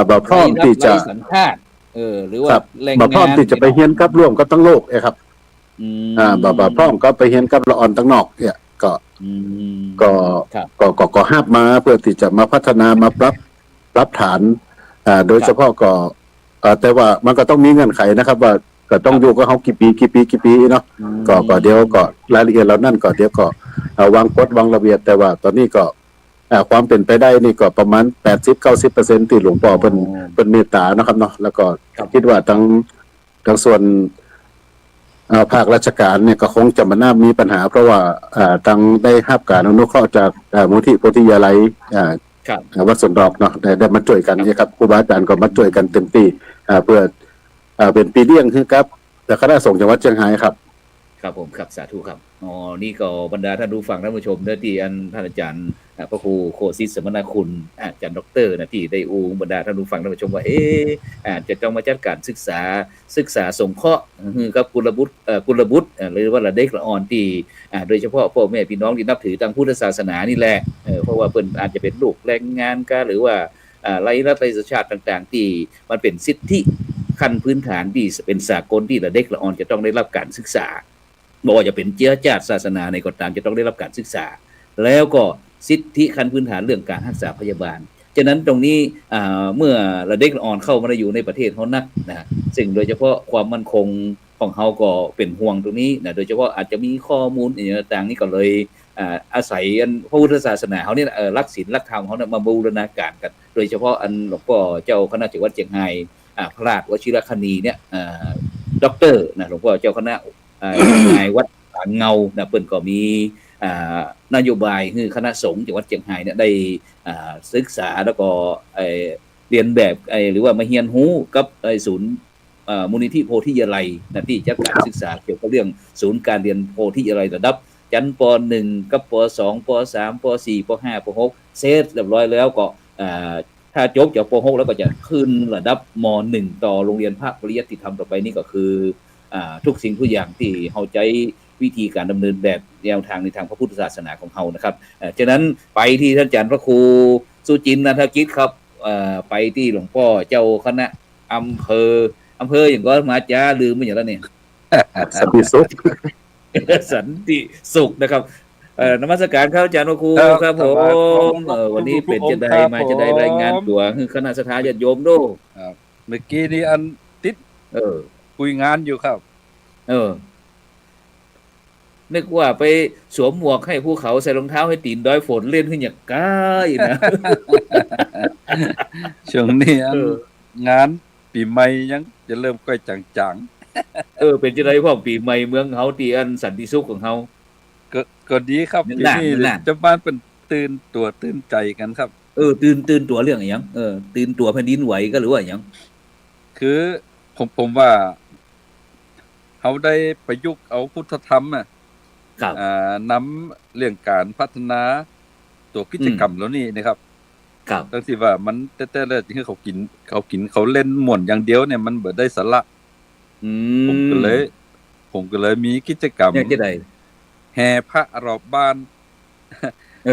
บ่พร้อมที่จะ
หรือว่า
บ่พร้อมที่จะไปเรียนกับร่วมกับทั้งโลกครับบ่พร้อมก็ไปเรียนกับละอ่อนทั้งนอกเนี่ยก็หับมาเพื่อที่จะมาพัฒนามาปรับฐานโดยเฉพาะก็แต่ว่ามันก็ต้องมีเงื่อนไขนะครับว่าก็ต้องอยู่กับเขากี่ปีเนาะก็เดี๋ยวก็รายละเอียดเหล่านั้นก็เดี๋ยวก็วางกฎวางระเบียบแต่ว่าตอนนี้ก็ความเป็นไปได้นี่ก็ประมาณ 80-90% ที่หลวงพ่อเป็นเมตตานะครับเนาะแล้วก็คิดว่าทั้งส่วนภาคราชการเนี่ยก็คงจะมาน่ามีปัญหาเพราะว่าทั้งได้รับการอนุเคราะห์จากมูลที่โพธิยาลัยวัดสวนดอกเนาะได้มาช่วยกันนะครับครูบาอาจารย์ก็มาช่วยกันเต็มที่เพื่อเป็นปีเลี้ยงคือครับแต่คณะสงฆ์จังหวัดเชียงรายครับ
ครับผมครับสาธุครับนี่ก็บรรดาท่านผู้ฟังท่านผู้ชมที่ท่านอาจารย์
พระครูโคสิทธิ์สมณคุณอาจารย์ด็อกเตอร์นะที่ได้อูบรรดาท่านผู้ฟังท่านผู้ชมว่าอาจจะต้องมาจัดการศึกษาสงเคราะห์กับกุลบุตรหรือว่าละเด็กละอ่อนที่โดยเฉพาะพ่อแม่พี่น้องที่นับถือทางพุทธศาสนานี่แหละเพราะว่าเพิ่นอาจจะเป็นลูกแรงงานก็หรือว่าไร้รัฐชาติต่างๆที่มันเป็นสิทธิขั้นพื้นฐานที่เป็นสากลที่ละเด็กละอ่อนจะต้องได้รับการศึกษาบ่ว่าจะเป็นเชื้อชาติศาสนาในก็ตามจะต้องได้รับการศึกษาแล้วก็สิทธิขั้นพื้นฐานเรื่องการรักษาพยาบาลฉะนั้นตรงนี้เมื่อละเด็กละอ่อนเข้ามาอยู่ในประเทศเขานักนะซึ่งโดยเฉพาะความมั่นคงของเขาก็เป็นห่วงตรงนี้นะโดยเฉพาะอาจจะมีข้อมูลต่างๆนี่ก็เลยอาศัยพระพุทธศาสนาเขาเนี่ยรักศีลรักธรรมเขาเนี่ยมาบูรณาการกันโดยเฉพาะหลวงพ่อเจ้าคณะจังหวัดเชียงรายพระราชวชิรคณีเนี่ยด็อกเตอร์นะหลวงพ่อเจ้าคณะนายวัดเงานะเปิ้นก็มีนโยบายคือคณะสงฆ์จังหวัดเชียงรายเนี่ยได้ศึกษาแล้วก็เรียนแบบหรือว่ามาเรียนรู้กับศูนย์มูลนิธิโพธิยาลัยนะที่จัดการศึกษาเกี่ยวกับเรื่องศูนย์การเรียนโพธิยาลัยระดับชั้นป .1 กับป .2 ป .3 ป .4 ป .5 ป .6 เสร็จเรียบร้อยแล้วก็ถ้าจบจากป .6 แล้วก็จะขึ้นระดับม .1 ต่อโรงเรียนภาคปริยัติธรรมต่อไปนี่ก็คือทุกสิ่งทุกอย่างที่เข้าใจวิธีการดำเนินแบบแนวทางในทางพระพุทธศาสนาของเขานะครับฉะนั้นไปที่ท่านอาจารย์พระครูสุจินต์นันทกิจครับไปที่หลวงพ่อเจ้าคณะอำเภออย่างก็มาจ้าลืมไม่อย่างนั้นเนี่ย
สันติสุข
สันติสุขนะครับนมัสการครับอาจารย์พระครูครับผมวันนี้เป็นจะได้มาจะได้รายงานตัวคือคณะสถาญาติโยมด้วย
เมื่อกี้นี่อันติดคุยงานอยู่ครับ
นึกว่าไปสวมหมวกให้ภูเขาใส่รองเท้าให้ตีนดอยฝนเล่นขึ้นอย่างก้ายนะ
ช่วงนี้งานปีใหม่ยังจะเริ่มใกล้จัง
ๆเป็นจะได้พ่อปีใหม่เมืองเฮาที่อันสันติสุขของเฮา
ก็ดีครับปีนี้จะบ้านเป็นตื่นตัวตื่นใจกันครับ
ตื่นตัวเรื่องอะไรยังตื่นตัวแผ่นดินไหวก็หรือว่าอย่าง
คือผมว่าเขาได้ประยุกต์เอาพุทธธรรมนำเรื่องการพัฒนาตัวกิจกรรมแล้วนี่นะครับตั้งที่ว่ามันแต่แรกที่เขากินเขาเล่นม่วนอย่างเดียวเนี่ยมันบ่ได้สาระผมก็เลยมีกิจกรรมแห่พระรอบบ้าน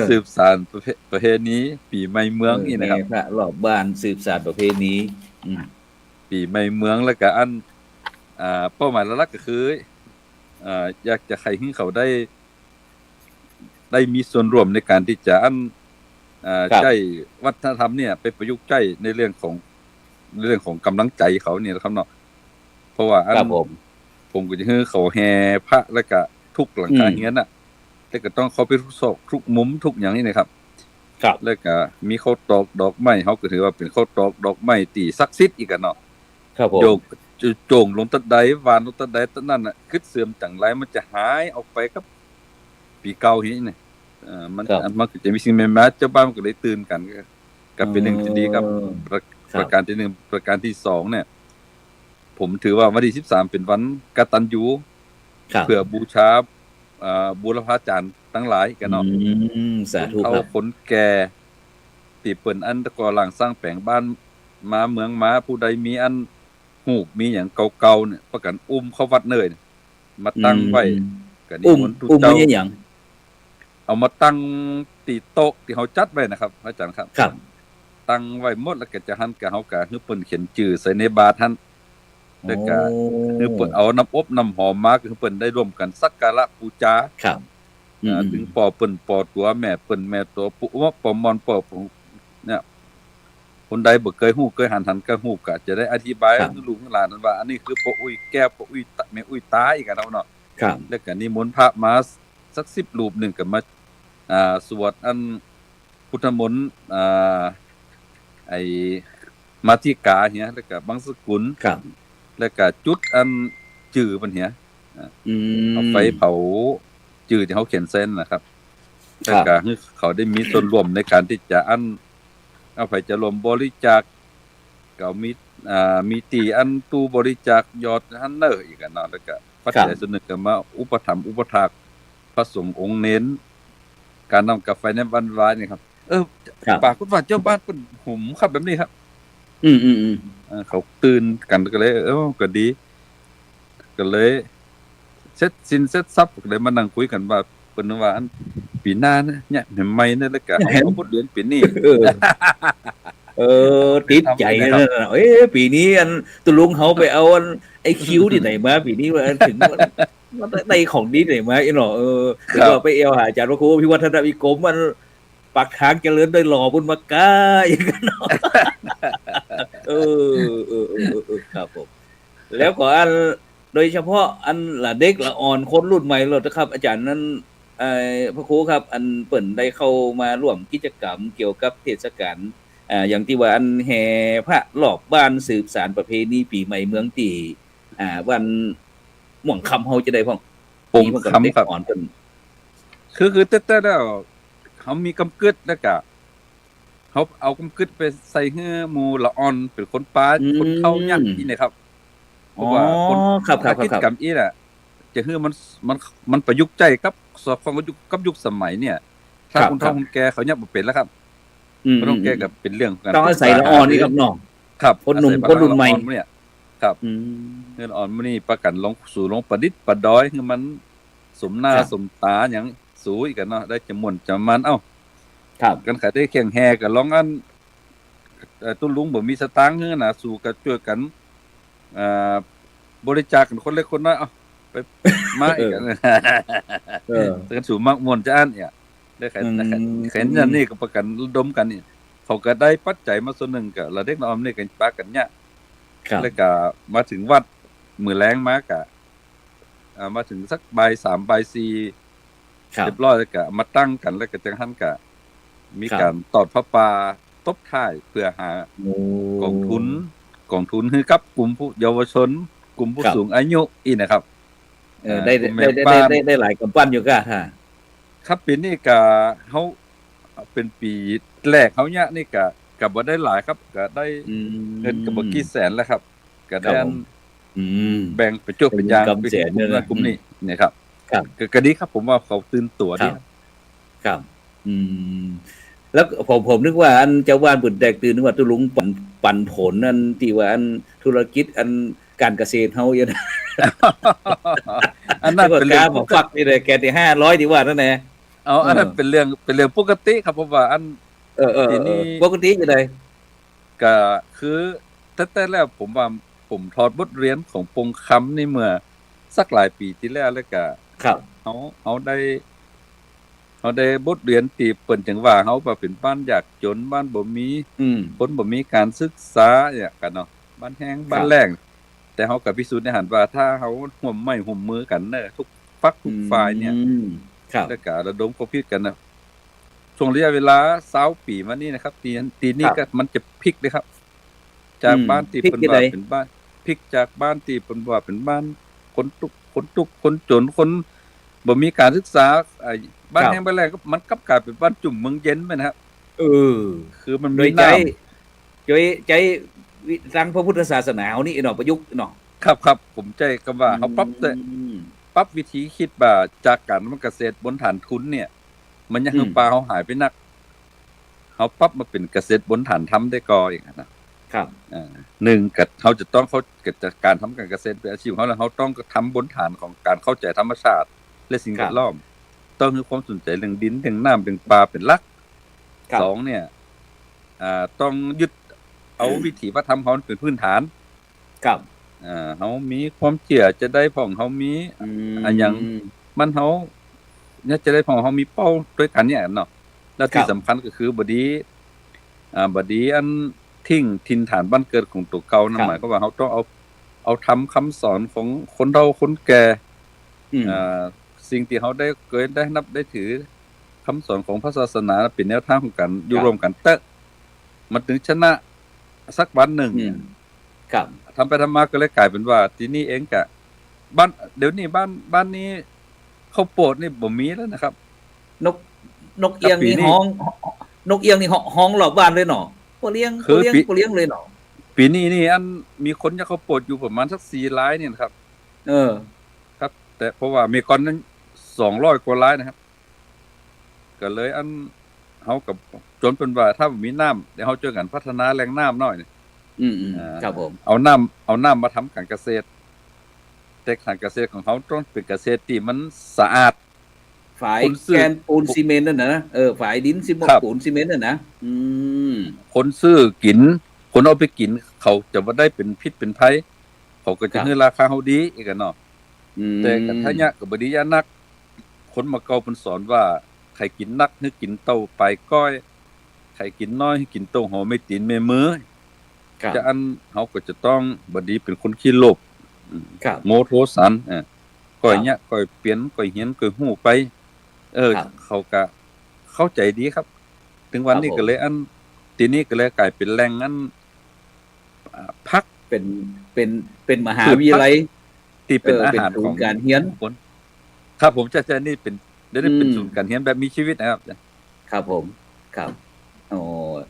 สืบสานประเพณีปีใหม่เมืองนี่นะครับ
พระรอบบ้านสืบสานประเพณี
ปีใหม่เมืองแล้วก็อันเป้าหมายหลักก็คืออยากจะให้เขาได้มีส่วนร่วมในการที่จะใช้วัฒนธรรมเนี่ยไปประยุกต์ใช้ในเรื่องของกำลังใจเขาเนี่ยนะครับเนาะเพราะว่าผมก็จะให้เขาแห่พระแล้วก็ทุกหลังคาเรือนน่ะแต่ก็ต้องเขาไปทุกซอกทุกมุมทุกอย่างนี่นะครับแล้วก็มีข้าวตอกดอกไม้เขาก็ถือว่าเป็นข้าวตอกดอกไม้ตีศักดิ์สิทธิ์อีกกันเนาะโยกโจงลงตัดใดวานลงตัดใดตัดนั่นน่ะคิดเสื่อมจังไรมันจะหายออกไปกับปีเก่านี่เนี่ยมันก็จะมีสิ่งใหม่ๆเจ้าบ้านก็เลยตื่นกันก็เป็นเรื่องที่ดีครับประการที่1ประการที่2เนี่ยผมถือว่าวันที่13เป็นวันกตัญญูเพื่อบูชาบูรพาจารย์ทั้งหลายกันเนาะ
สาธุครับ
เอาคนแก่ที่เปิ้นอันตะกอหลังสร้างแปลงบ้านมาเมืองมาผู้ใดมีอันหูกมีอย่างเก่าๆเนี่ยประกันอุ้มเข้าวัดเนยมาตั้งไว้ก็นิมนต์ทุกเจ้าเอามาตั้งตีโต๊ะที่เขาจัดไว้นะครับอาจารย์ครับตั้งไว้หมดแล้วก็จะหันกับเฮาก็คือเปิ้นเขียนชื่อใส่ในบาตรท่านแล้วก็คือเปิ้นเอาน้ำอบน้ำหอมมาคือเปิ้นได้ร่วมกันสักการะบูชาถึงปอเปิ้นปอตัวแม่เปิ้นแม่ตัวปุว่าปอมอนปอเนี่ยคนใดบ่เคยฮู้เคยหันก็ฮู้ก็จะได้อธิบายให้ลูกหลานนั้นว่าอันนี้คือปออุ้ยแก้วปออุ้ยแม่อุ้ยตาอีกกันเนาะแล้วก็นิมนต์พระมาสัก10รูปนึงก็มาสวดอันพุทธมนต์ไอ้มาธิกาเหียแล้วก็บังสกุลแล้วก็จุดอันจื่อมันเหียเอาไฟเผาจื่อที่เขาเขียนเส้นนะครับแล้วก็ให้เขาได้มีส่วนร่วมในการที่จะอันเอาไปจะรวมบริจาคก็มีตีอันตู้บริจาคยอดฮันเนอร์อีกเนาะแล้วก็ปัจจัยส่วนหนึ่งก็มาอุปถัมภ์อุปถากพระสงฆ์องค์เน้น การนำกาแฟในบ้านวายนี่ครับปากคุณว่าเจ้าบ้านเพิ่นหุมครับแบบนี้ครับเขาตื่นกันก็เลยก็ดีก็เลยเสร็จสิ้นเสร็จซับก็เลยมานั่งคุยกันว่าเพิ่นว่าอันปีหน้าเนี่ยเห็นไหมเนี่ยแล้วก็เอาบทเรียนปีนี้
ติดใจนะปีนี้อันตุลุงเขาไปเอาอันไอ้คิ้วที่ไหนมาปีนี้ว่าถึงมันได้ของดีไหนมาไอ้หนอแล้วก็ไปเอวหาอาจารย์พระครูพิวัฒนวิกรมมันปักทางเจริญได้หล่อบุญมากาอย่างนั้นเนาะครับผมแล้วก็อันโดยเฉพาะอันละเด็กละอ่อนคนรุ่นใหม่เลยนะครับอาจารย์นั้นพระครูครับอันเปิ่นได้เข้ามาร่วมกิจกรรมเกี่ยวกับเทศกาลอย่างที่ว่าอันแห่พระรอบบ้านสืบสานประเพณีปีใหม่เมืองตีวันหม่วงคำเฮาจะได้พ่อง
ปงคำครับคือแต่แล้วเขามีกำกึดแล้วก็เขาเอากำกึดไปใส่เฮือหมู่ละอ่อนเป็นคนป้าคนเข้ายักนี่นะครับเพราะว่าคนครับกิจกรรมอีน่ะจะคือมันประยุกต์ใจกับสอดคล้องกับยุคสมัยเนี่ยถ้าคนเฒ่าคนแก่เขาเนี่ยบ่เป็นแล้วครับคนต้องแก่ก็เป็นเรื่องการ
ต้องอาศัยละอ่อนนี่ครับน้อง
ครับ
คนหนุ่มคนรุ่นใหม่
เนี่ยครับเงินอ่อนมื้อนี้ประกันลงสู่ลงประดิษฐ์ประดอยคือมันสมหน้าสมตาหยังสู้อีกกันเนาะได้จะม่วนจะมัน
ครับ
กันขายได้แข่งแห่กันร้องอันตุ้ลุงบ่มีสตางค์เฮือน่ะสู่กันช่วยกันบริจาคกันคนเล็กคนน้อยไปมาอีกกันกันสู่มักม่วนจะอันเนี่ยได้แข่งยันนี่ก็ประกันระดมกันนี่เขาก็ได้ปัจจัยมาส่วนหนึ่งก็ละเด็กน้อมนี่กันปากันเนี่ยแล้วก็มาถึงวัดมื้อแลงมากะมาถึงสักบ่าย3บ่าย4เรียบร้อยแล้วก็มาตั้งกันแล้วก็จังหันก็มีการตอดพระป่าตบท้ายเพื่อหากองทุนให้กับกลุ่มผู้เยาวชนกลุ่มผู้สูงอายุอีกนะครับ
ได้หลายกำปั้นอยู่ก็
ครับปีนี้ก็เฮาเป็นปีแรกเฮาเนี่ยนี่ก็บ่ได้หลายครับก็ได้เงินก็บ่กี่แสนแล้วครับก็ได้แบ่งไปจบเป็นอย่างเป็นกลุ่มนี้นะครับก็ดีครับผมว่าเขาตื่นตัวดี
ครับแล้วผมนึกว่าอันเจ้าว่านบุญแตกตื่นนึกว่าตุลุงปั่นผลอันที่ว่าอันธุรกิจอันการเกษตรเฮาอย่างนั้น
อันนั้นเป็นเรื่อง
ของฝักนี่เลยแกที่500ที่ว่านั่นแหละ
อันนั้นเป็นเรื่องปกติครับผมว่าอันทีนี้
ปกติอยู่เลย
ก็คือแต่แล้วผมว่าผมถอดบทเรียนของปงคำนี่เมื่อสักหลายปีที่แล้วแล้วก็
ครับ
เขาได้บทเรียนที่เปิ้นจังว่าเฮาว่าเป็นบ้านยากจนบ้านบ่มีคนบ่มีการศึกษาอย่างกันเนาะบ้านแห้งบ้านแล้งแต่เฮาก็พิสูจน์ได้หันว่าถ้าเฮาร่วมไม้ร่วมมือกันเด้อทุกฝักทุกฝ่ายเนี่ยแล้วก็ระดมความคิดกันนะช่วงระยะเวลา20ปีมานี้นะครับปีนี้ก็มันจะพลิกเลยครับจากบ้านที่เพิ่นว่าเป็นบ้านพลิกจากบ้านที่เพิ่นว่าเป็นบ้านคนทุกคนจนคนบ่มีการศึกษาบ้านแห้งบ้านแล้งก็มันกลับกลายเป็นบ้านจุ่มเมืองเย็นไปนะครับคือมันมี
ใจทางพระพุทธศาสนาเฮานี่เนาะประยุกต์เนาะ
ครับผมใจก็ว่าเฮาปรับวิธีคิดว่าจากการทำเกษตรบนฐานทุนเนี่ยมันยังคือปลาเฮาหายไปนักเฮาปรับมาเป็นเกษตรบนฐานทำได้ก่ออีกนะครับ1ก็เฮาจะต้องเขาเกิดจากการทำการเกษตรเป็นอาชีพของเฮาแล้วเฮาต้องทำบนฐานของการเข้าใจธรรมชาติและสิ่งแวดล้อมต้องมีความสนใจเรื่องดินเรื่องน้ำเรื่องปลาเป็นหลัก2เนี่ยต้องยึดเอาวิถีวัฒนธรรมเฮาเป็นพื้นฐาน
ครับ
เฮามีความเชื่อจะได้ของเฮามีอย่างมันเฮาเนี่ยจะได้ของเฮามีเป้าด้วยกันเนี่ยเนาะแล้วที่สำคัญก็คือบดีอันทิ้งถิ่นฐานบ้านเกิดของตัวเก่านั่นหมายความว่าเฮาต้องเอาทำคำสอนของคนเฒ่าคนแก่สิ่งที่เฮาได้เคยได้นับได้ถือคำสอนของพระศาสนาเป็นแนวทางของการอยู่ร่วมกันแต่มันถึงชนะสักวันหนึ่ง
ครับ
ทำไปทำมาก็เลยกลายเป็นว่าที่นี่เองกะบ้านเดี๋ยวนี้บ้านนี้ข้าวโพดนี่บ่มีแล้วนะครับ
นกเอียงนี่ห้องนกเอียงนี่ห้องรอบบ้านเลยเนาะบ่เลี้ยงเลยเนาะ
ปีนี้นี่อันมีคนจะข้าวโพดอยู่ประมาณสัก4รายนี่นะครับครับแต่เพราะว่ามีก่อนนั้น200กว่ารายนะครับ ก็เลยอันเฮากับจนเป็นว่าถ้ามีน้ำเดี๋ยวเฮาเจอกันพัฒนาแหล่งน้ำหน่อยนี่
ครับผม
เอาน้ำมาทำการเกษตรแต่การเกษตรของเขาต้องเป็นเกษตรที่มันสะอาด
ฝาย
คนซื้อ
แกนปูนซีเมนต์นั่นนะฝายดินซีเมน
ครับ
ต์ปูนซีเมนต์นั่นนะ
คนซื้อกิน คนเอาไปกิน เขาจะบ่ได้เป็นพิษเป็นภัยเขาก็จะให้ราคาเฮาดีอีกอะเนาะแต่กันถ้าเนี่ยก็บ่ดียานัก คนมาเก่าเพิ่นสอนว่าใครกินนักให้กินเต้าไปก้อยใครกินน้อยให้กินเต้าหอมไม่ตีนไม่มือ
ครับ
จะอันเฮาก็จะต้องบ่ดีเป็นคนขี้โลภ
ครับ
โมโทสันก้อยเนี่ยก้อยเปลี่ยนก้อยเหียนก้อยหู้ไป
ครับ
เขาก็เข้าใจดีครับ ถึงวันนี้
ครับผม
ก็เลยอันทีนี้ก็เลยกลายเป็นแหล่งอันพัก
เป็นมหาวิทยาลัย
ที่เป็นอาหาร
เป็นศู
ขอน ง
ย์การเรียน
คนครับผมจะนี่เป็นได้เป็น
อืม
ศูนย์การเรียนแบบมีชีวิตนะครับ
ครับผมครับโอ้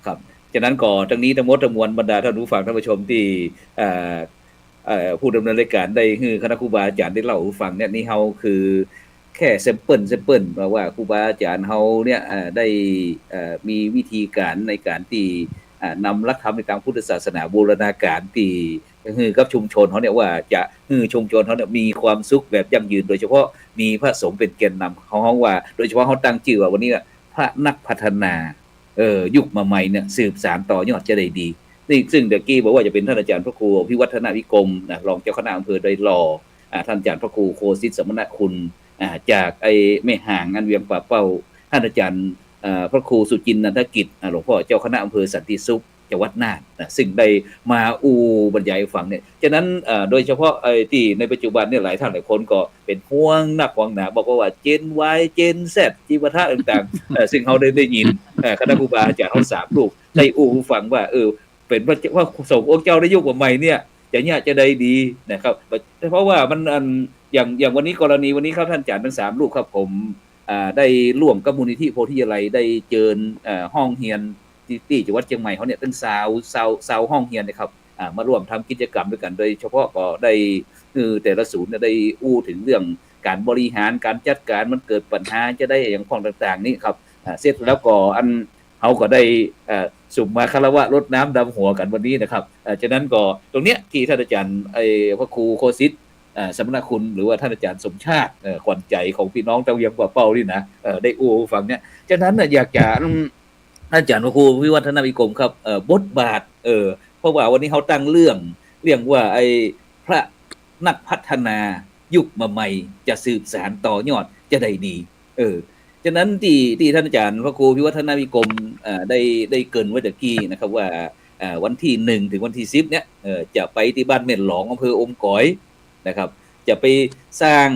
ครับฉะนั้นก็ทั้งนี้ทั้งหมดทั้งมวลบรรดาท่านผู้ฟังท่านผู้ชมที่ผู้ดำเนินรายการได้คือคณะครูบาอาจารย์ได้เล่าให้ฟังเนี่ยนี่เฮาคือแค่แซมเปิลว่าครูบาอาจารย์เฮาเนี่ยได้มีวิธีการในการที่นำหลักธรรมในทางพุทธศาสนาบูรณาการที่คือกับชุมชนเขาเนี่ยว่าจะคือชุมชนเขาเนี่ยมีความสุขแบบยั่งยืนโดยเฉพาะมีพระสงฆ์เป็นแกนนำเขาว่าโดยเฉพาะเขาตั้งชื่อว่าวันนี้พระนักพัฒนายุคมาใหม่เนี่ยสืบสานต่อยอดจะได้ดีซึ่งเดกี้บอกว่าจะเป็นท่านอาจารย์พระครูพิวัฒนวิกรมนะรองเจ้าคณะอำเภอโดยรอท่านอาจารย์พระครูโคสิทธิสมณคุณจากไอ้แม่ห่างอันเวียงป่าเป้าท่านอาจารย์พระครูสุจินนันทกิจหลวงพ่อเจ้าคณะอำเภอสันติสุขจังหวัดน่านซึ่งได้มาบรรยายฟังเนี่ยฉะนั้นโดยเฉพาะไอ้ที่ในปัจจุบันเนี่ยหลายท่านหลายคนก็เป็นห่วงนักห่วงหนาบอกว่าเจน Y เจน Z จีวทะต่างๆซึ่งเขาได้ยินคณะครูบาอาจารย์เขา3รูปได้ฟังว่าเป็นว่าสงฆ์องค์เจ้าได้ยุคใหม่เนี่ยจะได้ดีนะครับเพราะว่ามันอย่างวันนี้กรณีวันนี้ครับท่านอาจารย์ทั้ง3รูปครับผมได้ร่วมกับมูลนิธิโพธิยาลัยได้เจิญห้องเรียนที่จังหวัดเชียงใหม่เขาเนี่ยตั้งซาวห้องเรียนนะครับมาร่วมทำกิจกรรมด้วยกันโดยเฉพาะก็ได้แต่ละศูนย์ได้ถึงเรื่องการบริหารการจัดการมันเกิดปัญหาจะได้อย่างของต่างๆนี่ครับเสร็จแล้วก็เขาก็ได้สุ่มมาคารวะรดน้ำดำหัวกันวันนี้นะครับฉะนั้นก็ตรงเนี้ยที่ท่านอาจารย์พระครูโคสิทธิ์สมณคุณหรือว่าท่านอาจารย์สมชาติขวัญใจของพี่น้องตะเวียงกว่าเป้านี่นะได้ฟังเนี่ยฉะนั้นอยากจะอาจารย์พระครูวิวัฒนวิกรมครับบทบาทเพราะว่าวันนี้เขาตั้งเรื่องว่าไอ้พระนักพัฒนายุคมาใหม่จะสืบสานต่อยอดจะได้ดีฉะนั้นที่ท่านอาจารย์พระครูวิวัฒนวิกรมได้เกริ่นไว้ตะกี้นะครับว่าวันที่1ถึงวันที่10เนี่ยจะไปที่บ้านเม่นหลองอำเภออมก๋อยนะครับจะไปสร้าง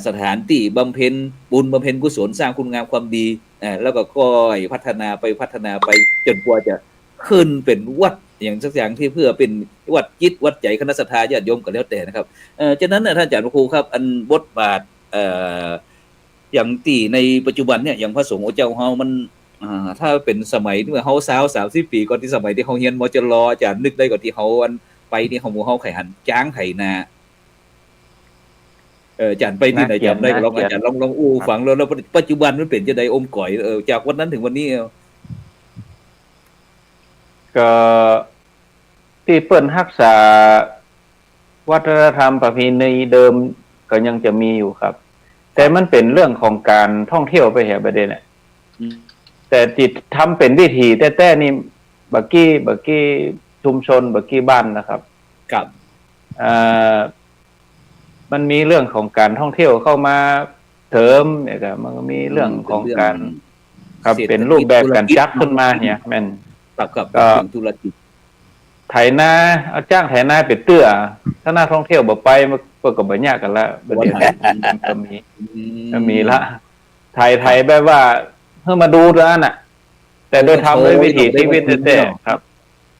สถานที่บำเพ็ญบุญบำเพ็ญกุศลสร้างคุณงามความดีแล้วก็ค่อยพัฒนาไปจนกว่าจะขึ้นเป็นวัดอย่างสักอย่างที่เพื่อเป็นวัดจิตวัดใจคณะสัตยาญาติโยมก็แล้วแต่นะครับฉะนั้นท่านอาจารย์พระครูครับอันบทบาทอย่างที่ในปัจจุบันเนี่ยอย่างพระสงฆ์เจ้าเฮามันถ้าเป็นสมัยเมื่อเฮา30 ปีก่อนที่สมัยที่เฮาเรียนมจรอาจารย์นึกได้ก่อนที่เฮาไปที่เฮาหมู่เฮาไข่หันจ้างไข่นาอาจารย์ไปที่ไหนจำได้ก็ลองอาจารย์ลองฟังแล้วปัจจุบันมันเป็นจะได้อมก่อยจากวันนั้นถึงวันนี้
ก็ที่เปิ้นรักษาวัฒนธรรมประเพณีเดิมก็ยังจะมีอยู่ครับ แต่มันเป็นเรื่องของการท่องเที่ยวไปเหรอประเด็นเนี่ยแต่จิตทำเป็นวิธีแต่นี่บักกี้ชุมชนบักกี้บ้านนะครับ
ครับ
มันมีเรื่องของการท่องเที่ยวเข้ามาเสริมเนี่ยครับมันก็มีเรื่องของการครับเป็นรูปแบบการจัดขึ้นมาเนี่ยแม่น
ครับธุรกิจ
ไถนาเอาจ้างไถนาเป็นเตื้อถ้านักท่องเที่ยวบ่ไปมันก็บ่ยากกันละประเดี๋ยวก็มีละไทยแบบว่าเพื่อมาดูแล้วน่ะแต่โดยทำด้วยวิถีชีวิตแต่ครับ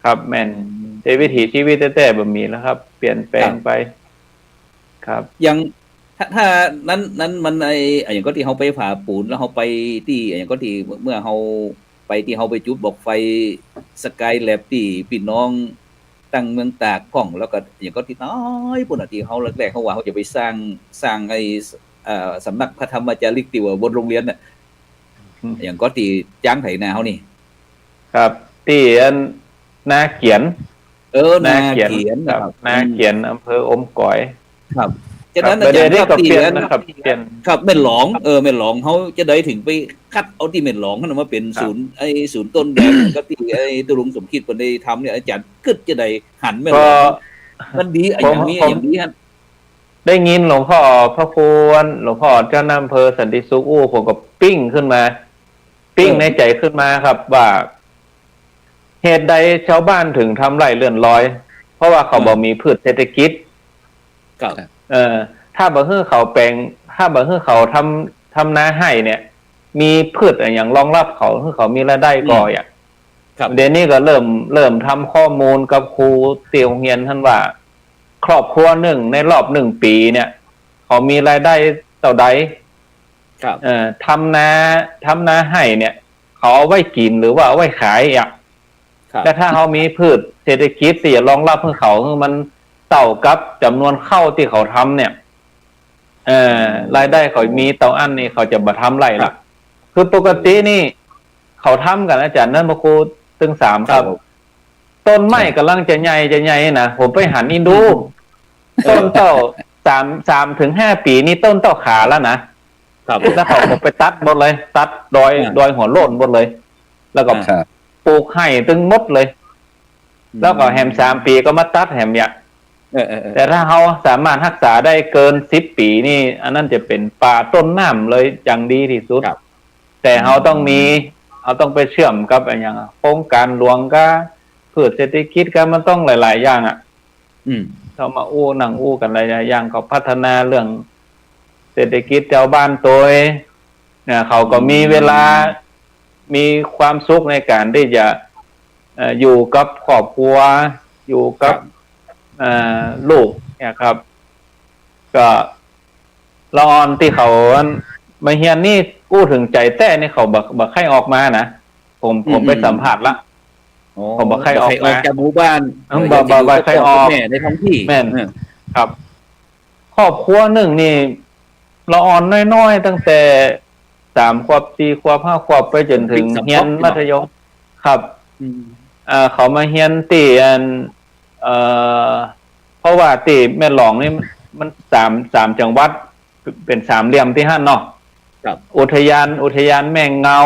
ครับแม่นในวิถีชีวิตแต่บ่มีแล้วครับเปลี่ยนแปลงไปครับ
อย่างถ้านั้นมันอย่างก็ที่เขาไปผ่าปูนแล้วเขาไปที่อย่างก็ที่เมื่อเขาไปที่เขาไปจุดบอกไฟสกายแลบที่พี่น้องตั้งเมืองตากพ่องแล้วก็อย่างก็ที่น้อยปุ่นที่เขาแรกๆเขาว่าเขาจะไปสร้างไอ้สำนักพระธรรมจาริกที่ว่าบนโรงเรียนน่ะ อย่างก็ตีจ้างไถนาเขานี่
ครับที่อันนาเขียน
นาเขียน
ครับนาเขียนอำเภออมก๋อย
ครับฉะนั้น
ครับ
อาจารย์
เดี๋ยว
ครับ
นี้ก็
ตี
เปลี่ยน
นั้น
นะครับเปลี่ยน
ครับแม่นหลองแม่นหลองเขาจะได้ถึงไปคัดเอาที่แม่นหลองนั่นมาเป็น
ครับ
ศูนย์ต้นแบบก็ที่ไอ้ตุลุงสมคิดคนได้ทำเนี่ยอาจารย์กึดจะได้หันแม่นหล
ก็
องมันดีอย่างนี้อย่างนี้ฮะ
ได้ยินหลวงพ่อพระควรหลวงพ่อเจ้าอำเภอสันติสุขผมก็ปิ้งขึ้นมา ปิ้งในใจขึ้นมาครับว่าเหตุใดชาวบ้านถึงทำไร่เลื่อนลอย เพราะว่าเขาบ่มีพืชเศรษฐกิจ
ครับ
ถ้าบ่ฮื้อเขาแปลง ถ้าบ่ฮื้อเขาทำนาให้เนี่ย มีพืชอย่างรองรับเขาฮื้อเขามีรายได้ก่ออย่าง
ครับ
เดี๋ยวนี้ก็เริ่มทำข้อมูลกับครูเตียวเฮียนท่านว่า ครอบครัวหนึ่งในรอบ1 ปีเนี่ย เขามีรายได้เท่าใด
ครับ
ทำนาให้เนี่ย เขาเอาไว้กินหรือว่าเอาไว้ขายอ่ะ
ครับ
แต่ถ้าเขามีพืชเศรษฐกิจที่จะรองรับให้เขาคือมันเต่ากับจำนวนข้าวที่เขาทำเนี่ยรายได้เขามีเต่าอันนี่เขาจะมาทำไรล่ะ คือปกตินี่ เขาทำกันอาจารย์นั่นมาครูตึง3ครับ ต้นไม้กำลังจะใหญ่นะผมไปหันอินดู ต้นเต่า3 ถึง 5 ปีนี่ต้นเต่าขาแล้วนะครับ แล้วเขาก็ไปตัดหมดเลย ตัดดอยหัวโล้นหมดเลย แล้วก็
ครับ
ปลูกให้ตึงหมดเลย แล้วก็แฮม3 ปีก็มาตัดแฮมเนี่ยแต่ถ้าเขาสามารถรักษาได้เกิน10 ปีนี่ อันนั้นจะเป็นป่าต้นน้ำเลยอย่างดีที่สุด
ครับ
แต่เขาต้องไปเชื่อมกับอะไรอย่างโครงการหลวงก็พืชเศรษฐกิจก็มันต้องหลาย ๆ อย่างเขามาอู้กันหลายๆอย่างเขาพัฒนาเรื่องเศรษฐกิจชาวบ้านตัวเนี่ยเขาก็มีเวลามีความสุขในการที่จะอยู่กับครอบครัวอยู่กับลูกเนี่ยครับ ก็ละออนที่เขามาเฮียนนี่กู้ถึงใจแต่นี่เขาบักให้ออกมานะผมไปสัมผัสละ ผมบอกใครออกมา
จากหมู่บ้าน
บอกใครออก
แม่ในท้องที่
แม่น ครับ ครอบครัวหนึ่งนี่ละอ่อนน้อยๆตั้งแต่3 ขวบ 4 ขวบ 5 ขวบไปจนถึงเฮียนมัธยมครับเขามาเฮียนตีเพราะว่าตีแม่หลองนี่มัน3 จังหวัดเป็น3 เหลี่ยมที่หั่นเนาะ
ครับ
อุทยานแม่เงา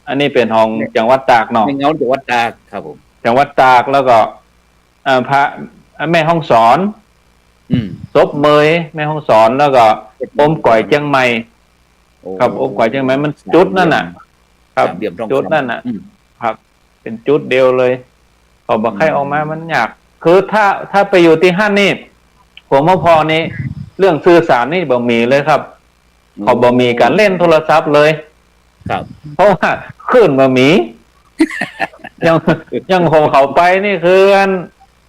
อันนี้เป็นของจังหวัดตากเนาะ
ในเงาจังหวัดตากครับผม
จังหวัดตากแล้วก็พระแม่ฮ่องสอนศพเมยแม่ฮ่องสอนแล้วก็อมก่อยเชียงใหม่ครับอมก่อยเชียงใหม่มันจุดนั่นน่ะ ครับ
สามเหลี่ยมทองคำ
จุดนั่นน่ะ ครับ เป็นจุดเดียวเลยเขาบอกให้ออกมามันยากคือถ้าไปอยู่ที่ห้านนี่ผมว่าพอนี้เรื่องสื่อสารนี่บ่มีเลยครับเขาบ่มีการเล่นโทรศัพท์เลย
ครับ
เพราะว่าขึ้นมามี ยังของเขาไปนี่คืออัน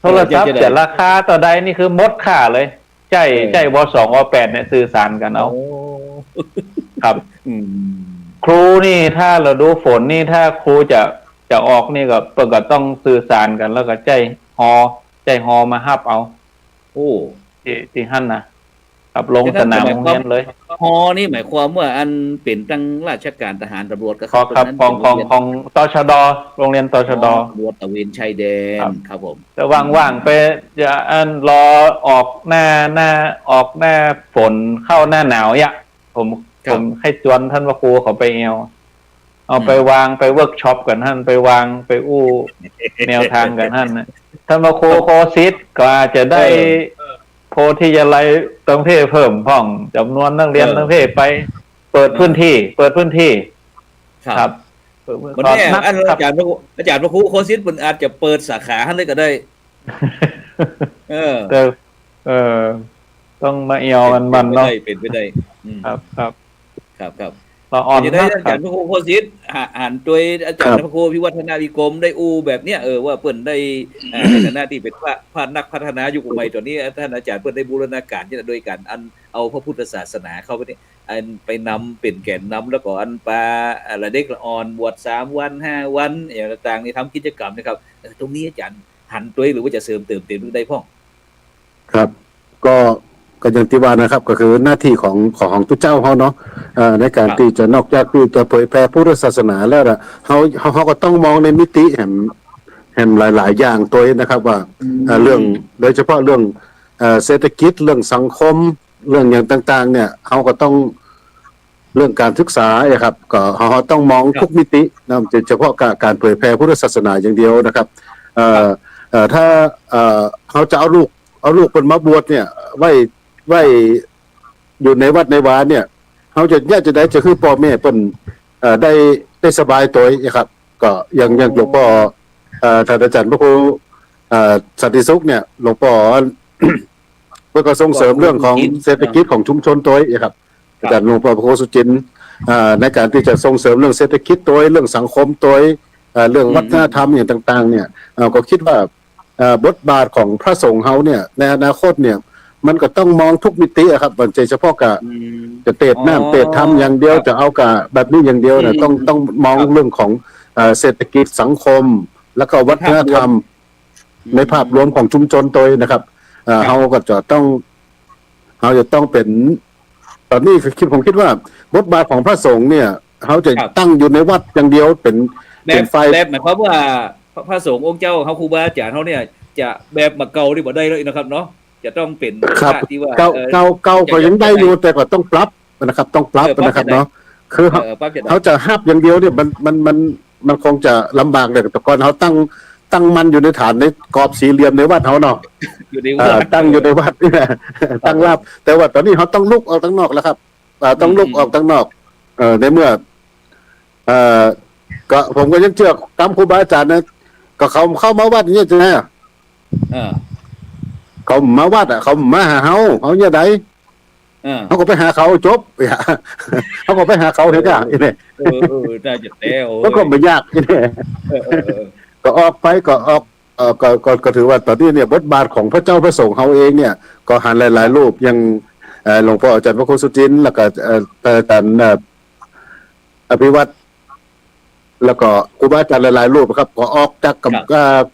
โทรศัพท์แต่ราคาต่อใดนี่คือมดค่าเลยใจว2ว8เนี่ยสื่อสารกันเอาครับ ครูนี่ถ้าเราดูฝนนี่ถ้าครูจะออกนี่ก็เปิดก็ต้องสื่อสารกันแล้วก็ใจฮอมาฮับเอา
โอ้
ที่หั่นนะครับลงสนามโรงเรียนเลย
ฮอนี่หมายความว่าอันเป็นตั้งราชการทหารตำรวจก็
ครับของตชดโรงเรียนตชด
ตำรวจตระเวนชายแดนครับผม
แต่ว่างๆไปจะรอออกหน้าฝนเข้าหน้าหนาวอ่ะผมให้จวนท่านว่าครูเขาไปเอาไปวางไปเวิร์กช็อปกันท่านไปวางไปอู้แนวทางกันท่านนะท่านว่าครูโคซิดก็อาจจะได้โพธิยาลัยต้องเทเพิ่มพ่องจำนวนนักเรียนต้องเทไปเปิดพื้นที่ครับ
วันนี้อาจารย์พระครูโคสิตมันอาจจะเปิดสาขาให้เลยก็ได้
ต้องมาเอียวมันเนาะ
เป็นไปได้
ครับ
เราอ่อนจะได้อาจารย์พระครูโคสิตอ่านโดยอาจารย์พระครูพิวัฒนาวิกรมได้แบบเนี้ยว่าเปิ้นได้ในฐานะที่เป็นพระนักพัฒนายุคใหม่ตอนนี้ท่านอาจารย์เปิ้นได้บูรณาการโดยการเอาพระพุทธศาสนาเข้าไปนี่ไปนำเป็นแก่นนำแล้วก็ปลาละเด็กละอ่อนบวช3 วัน 5 วันอย่างต่างๆนี่ทำกิจกรรมนะครับตรงนี้อาจารย์หันตัวหรือว่าจะเสริมเติมได้พ่อง
ครับ ก็ ก็อย่างที่ว่านะครับก็คือหน้าที่ของทุกเจ้าเขาเนาะในการที่จะนอกจากที่จะเผยแพร่พุทธศาสนาแล้วล่ะเขาก็ต้องมองในมิติแห่งหลายๆอย่างตัวเองนะครับว่าเรื่องโดยเฉพาะเรื่องเศรษฐกิจเรื่องสังคมเรื่องอย่างต่างๆเนี่ยเขาก็ต้องเรื่องการศึกษาครับก็เขาต้องมองทุกมิตินะเฉพาะการเผยแพร่พุทธศาสนาอย่างเดียวนะครับถ้าเขาจะเอาลูกเป็นมาบวชเนี่ยไว้อยู่ในวัดในวาเนี่ยเขาจะได้จะคือพ่อแม่เป็นได้สบายตัวนะครับก็อย่างหลวงพ่อท่านอาจารย์พระครูสันติสุขเนี่ยหลวงพ่อ เพื่อก็ส่งเสริมเรื่องของเศรษฐกิจของชุมชนตัวครับอาจารย์หลวงพ่อพระครูสุจินต์ในการที่จะส่งเสริมเรื่องเศรษฐกิจตัวเรื่องสังคมตัวเรื่องวัฒนธรรมอย่างต่างๆเนี่ยก็คิดว่าบทบาทของพระสงฆ์เขาเนี่ยในอนาคตเนี่ยมันก็ต้องมองทุกมิติครับมันเฉพาะกับจะเตะน้ำเตะทำอย่างเดียวจะเอากับแบบนี้อย่างเดียวเนี่ยต้องมองเรื่องของเศรษฐกิจสังคมแล้วก็วัฒนธรรมในภาพรวมของชุมชนตัวนะครับเขาก็จะต้องเป็นตอนนี้ผมคิดว่าบทบาทของพระสงฆ์เนี่ยเขาจะตั้งอยู่ในวัดอย่างเดียวเป็นไฟ
แบบหมายความว่าพระสงฆ์องค์เจ้าเขาครูบาอาจารย์เขาเนี่ยจะแบบมาเก่าที่บ่ได้เลยนะครับเนาะจะต้องเป็นที่ว่า
เก่าก็ยังได้อยู่แต่ก็ต้องปรับนะครับต้องปรับนะครับเนาะคือเขาจะห้ามอย่างเดียวเนี่ยมันคงจะลำบากเลยแต่ก่อนเขาตั้งมันอยู่ในฐานในกรอบสี่เหลี่ยมในวัดเขาเนาะตั้งอยู่ในวัดนี่แหละตั้งรับแต่ว่าตอนนี้เขาต้องลุกออกตั้งนอกแล้วครับต้องลุกออกตั้งนอกในเมื่อก็ผมก็ยังเชื่อตามครูบาอาจารย์นะก็เขาเข้ามาวัดเนี่ยจะไงเขามาวัดเขามาหาเขาเนี่ยไดเขาก็ไปหาเขาจบเขาก็ไปหาเขาเห็นอย่างนี้เนี่ย
น่าจะแต้ว
ก็ไม่ยากนี่ก็ออกไปก็ออกก็ถือว่าตอนนี้เนี่ยบทบาทของพระเจ้าพระสงฆ์เขาเองเนี่ยก็หันหลายๆรูปยังหลวงพ่ออาจารย์พระครูสุจินต์แล้วก็อาจารย์อภิวัตรแล้วก็ครูบาอาจารย์หลายๆรูปครับก็ออกจาก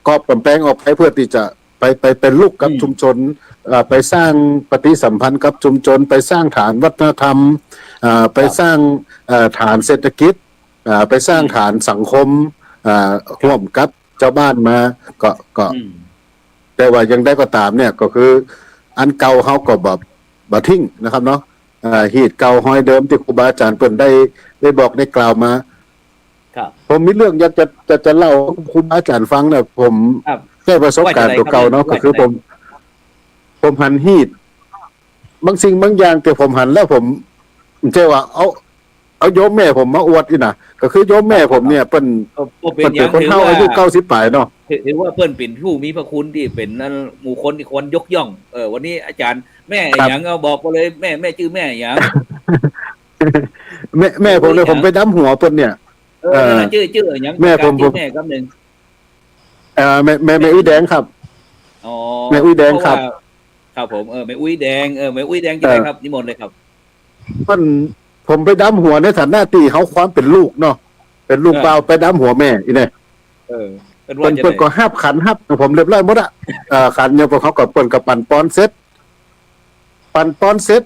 กอบกำแพงออกไปเพื่อที่จะไปเป็นลูกกับชุมชนไปสร้างปฏิสัมพันธ์กับชุมชนไปสร้างฐานวัฒนธรรมไปสร้างฐานเศรษฐกิจไปสร้างฐานสังคมร่วมกับเจ้าบ้านมาก็แต่ว่ายังได้ก็ตามเนี่ยก็คืออันเก่าเขาก็บ่ทิ้งนะครับเนาะหีดเก่าห้อยเดิมที่ครูบาอาจารย์เพิ่นได้บอกได้กล่าวมาผมมีเรื่องอยากจะเล่าครูบาอาจารย์ฟังเนี่ยผมได้ประสบการณ์ตัวเก่าเนาะก็คือผมหันหีดบางสิ่งบางอย่างแต่ผมหันแล้วผมเชื่อว่าเอาโยมแม่ผมมาอวดอีน่ะก็คือโยมแม่ผมเนี่ยเป็นคนเฒ่าอายุ90 ปลายเนาะ
ถือว่าเพิ่นเป็นผู้มีพระคุณที่เป็นหมู่คนที่ควรยกย่องวันนี้อาจารย์แม่หยังเอาบอกไปเลยแม่ชื่อแม่หยัง
แม่ผมเลยผมไปดำหัวเพิ่นเนี่ย
ชื่อหยัง
แม่ผม
แม่คำนึง
แม่อุ้ยแดงครับแม่อุ้ยแดงครับ
ครับผมแม่อุ้ยแดงแม่อุ้ยแดงที่ไหนครับนิมนต์เลยครับ
ผมไปดำหัวในฐานะที่เขาความเป็นลูกเนาะเป็นลูกเปล่าไปดำหัวแม่อีเนี่ยเปิ้นก็ห้าบขันห้าบผมเรียบร้อยหมดขันเนี่ยพวกเขาก็เปิ้นกับปั่นปอนเซ็ต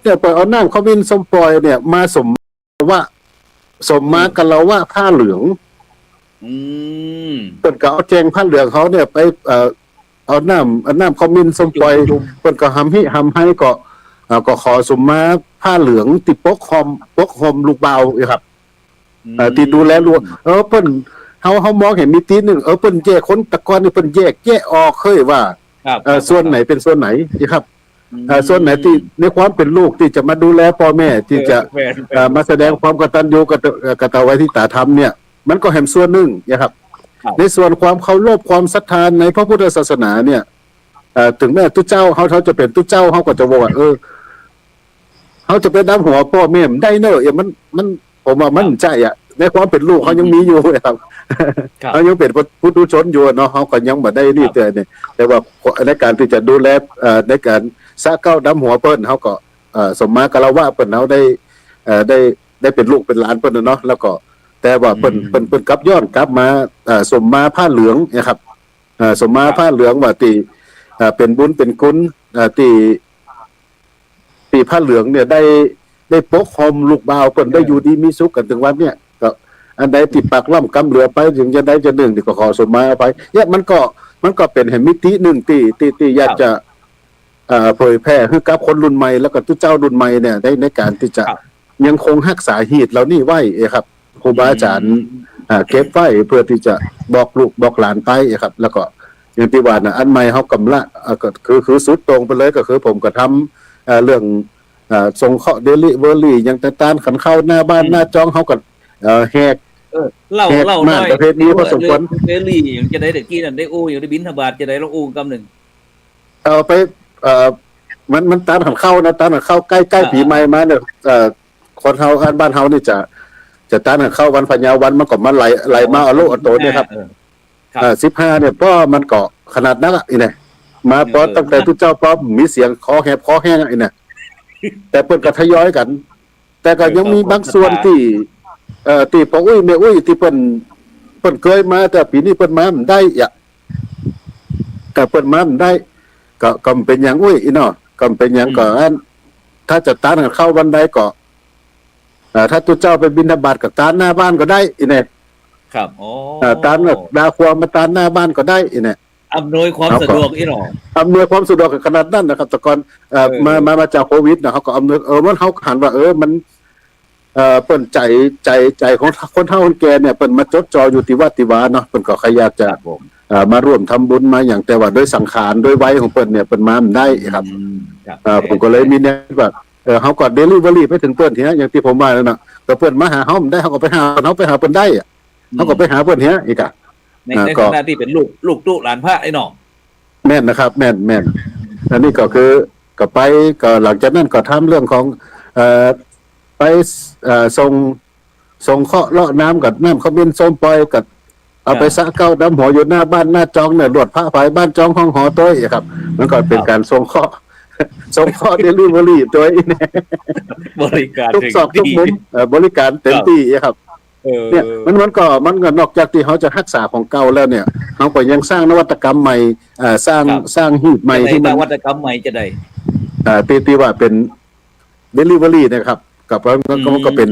เนี่ยไปเอาน้ำเขาวินสมปอยเนี่ยมาสมมากันเราว่าผ้าเหลืองเปิ้นก็เอาแจงผ้าเหลืองเขาเนี่ยไปเอาน้ำเขามินสมปอยเปิ้นก็ทำให้ก็ขอสมมาผ้าเหลืองติดปกหอมลูกเบาครับติดดูแลลูกเปิ้นเขามองเห็นมีตีหนึ่งเปิ้นแยกคนตะกอนนี่เปิ้นแยกออกเคยว่าส่วนไหนเป็นส่วนไหนครับส่วนไหนที่ในความเป็นลูกที่จะมาดูแลพ่อแม่ที่จะมาแสดงความกตัญญูกตเวทิตาธรรมเนี่ยมันก็แห่งส่วนหนึ่งนะครับในส่วนความเคารพความศรัทธาในพระพุทธศาสนาเนี่ยถึงแม้ตุ๊เจ้าเขาจะเป็นตุ๊เจ้าเขาก็จะบอกว่าเขาจะไปดำหัวพ่อแม่ได้เนอะมันผมว่ามันใจในความเป็นลูกเขายังมีอยู่ครับเขายังเป็นผู้ทุชนอยู่เนาะเขาก็ยังบ่ได้นี่แต่ว่าในการที่จะดูแลในการสะเก้าดำหัวเปิ้นเขาก็สมมากะละว่าเปิ้นเขาได้เป็นลูกเป็นหลานเปิ้นเนาะแล้วก็แต่ว่าเปิ้นกลับย้อนกลับมาสมมาผ้าเหลืองนะครับสมมาผ้าเหลืองว่าที่เป็นบุญเป็นกุศลที่ ปีผ้าเหลืองเนี่ยได้ปกครองลูกบ่าวเพิ่นได้อยู่ดีมีสุขกันถึงวันเนี่ยก็อันใดที่ปักล่ำกำเหลือไปถึงจะได้จะหนึ่งที่ก็ขอสมมาเอาไปเนี่ยมันก็เป็นแห่งมิติหนึ่งที่อยากจะเผยแพร่ให้กับคนรุ่นใหม่แล้วก็ทุกเจ้ารุ่นใหม่เนี่ยได้ในการที่จะยังคงรักษาหีดเหล่านี้ไว้ครับครูบาอาจารย์เก็บไว้เพื่อที่จะบอกลูกบอกหลานไปครับแล้วก็อย่างที่ว่านะอันใหม่เขากำละก็คือสุดตรงไปเลยก็คือผมก็ทำเรื่องส่งเคราะห์เดลิเวอรี่อย่างต่างๆขันเข้าหน้าบ้านหน้าจ้องเขาก็แหก
เล่า
มา
หน่อย
ประเภทนี้พอสมควร
เดลี่อย่างจะได้เด็กกี้นั่นได้อู้อย่างได้บินทบาทจะได้ลองอู้กำหนึ่ง
เอาไปมันตานขันเข้านะตานขันเข้าใกล้ปีใหม่มาเนี่ยคนเฮาบ้านเฮานี่จะตานขันเข้าวันพญาวันมันก็มาไหลมาเอาโลเอาโตเนี่ยครับ15เนี่ยป้อมันเกาะขนาดนั้นอ่ะอีเนี่ยมาป้อตั้งแต่ทุกเจ้าป้อมีเสียงคอแหบคอแห้งอีเนี่ยแต่เพิ่นก็ทยอยกัน แต่ก็ยังมีบางส่วนที่พอแม่ที่เพิ่นเคยมาแต่ปีนี้เพิ่นมามันได้อ่ะก็เพิ่นมามันได้ก็เป็นอย่างอีเนาะก็เป็นอย่างก็อันถ้าจะตานเข้าวันใดก็ถ้าตัวเจ้าไปบิณฑบาตกับตานหน้าบ้านก็ได้อีเนี่ย
ครับ
ตานแบบดาควมาตานหน้าบ้านก็ได้อีเนี่ย
อำนวยความสะดวกอีหนอ
อำนวยความสะดวกขนาดนั้นนะครับแต่ก่อนมาจากโควิดนะเขาก็อำนวยมันเขาหันว่ามันเปิ้นใจของคนเฒ่าคนแก่เนี่ยเปิ้นมาจดจ่ออยู่ที่วัดที่วาเนาะเปิ้นก็ใครอยากจะมาร่วมทำบุญมาอย่างแต่ว่าด้วยสังขารด้วยวัยของเปิ้นเนี่ยเปิ้นมามันได้ครับผมก็เลยมีแนวว่าเขาก็เดลิเวอรี่ไปถึงเปิ้นทีนะอย่างที่ผมว่าแล้วนะแต่เปิ้นมาหาเขาได้เขาก็ไปหาเขาไปหาเปิ้นได้เขาก็ไปหาเปิ้นเฮียอีก
ในขณะที่เป็นลูกตู้หลานพระไอ้หนอ
แม่นนะครับแม่นอันนี้ก็คือก็ไปก็หลังจากนั้นก็ทำเรื่องของไปส่งเคาะเลาะน้ำกับน้ำเขาเป็นส้มปล่อยกับเอาไปสะเก้าดำหัวอยู่หน้าบ้านหน้าจองเนี่ยรวดพระภายบ้านจองห้องหอตัวครับมันก็เป็นการส่งเคาะเดลิเวอรี่ตัวนี้
บริการ
ทุกซอกทุกมุมบริการเต็มที่ครับเนี่ยมันก็นอกจากที่เขาจะรักษาของเก่าแล้วเนี่ยเขาก็ยังสร้างนวัตกรรมใหม่สร้างหีบใหม่ที่มัน
นวัตกรรมใหม่จะได้
ตีว่าเป็น delivery นะครับกับมันก็เป็น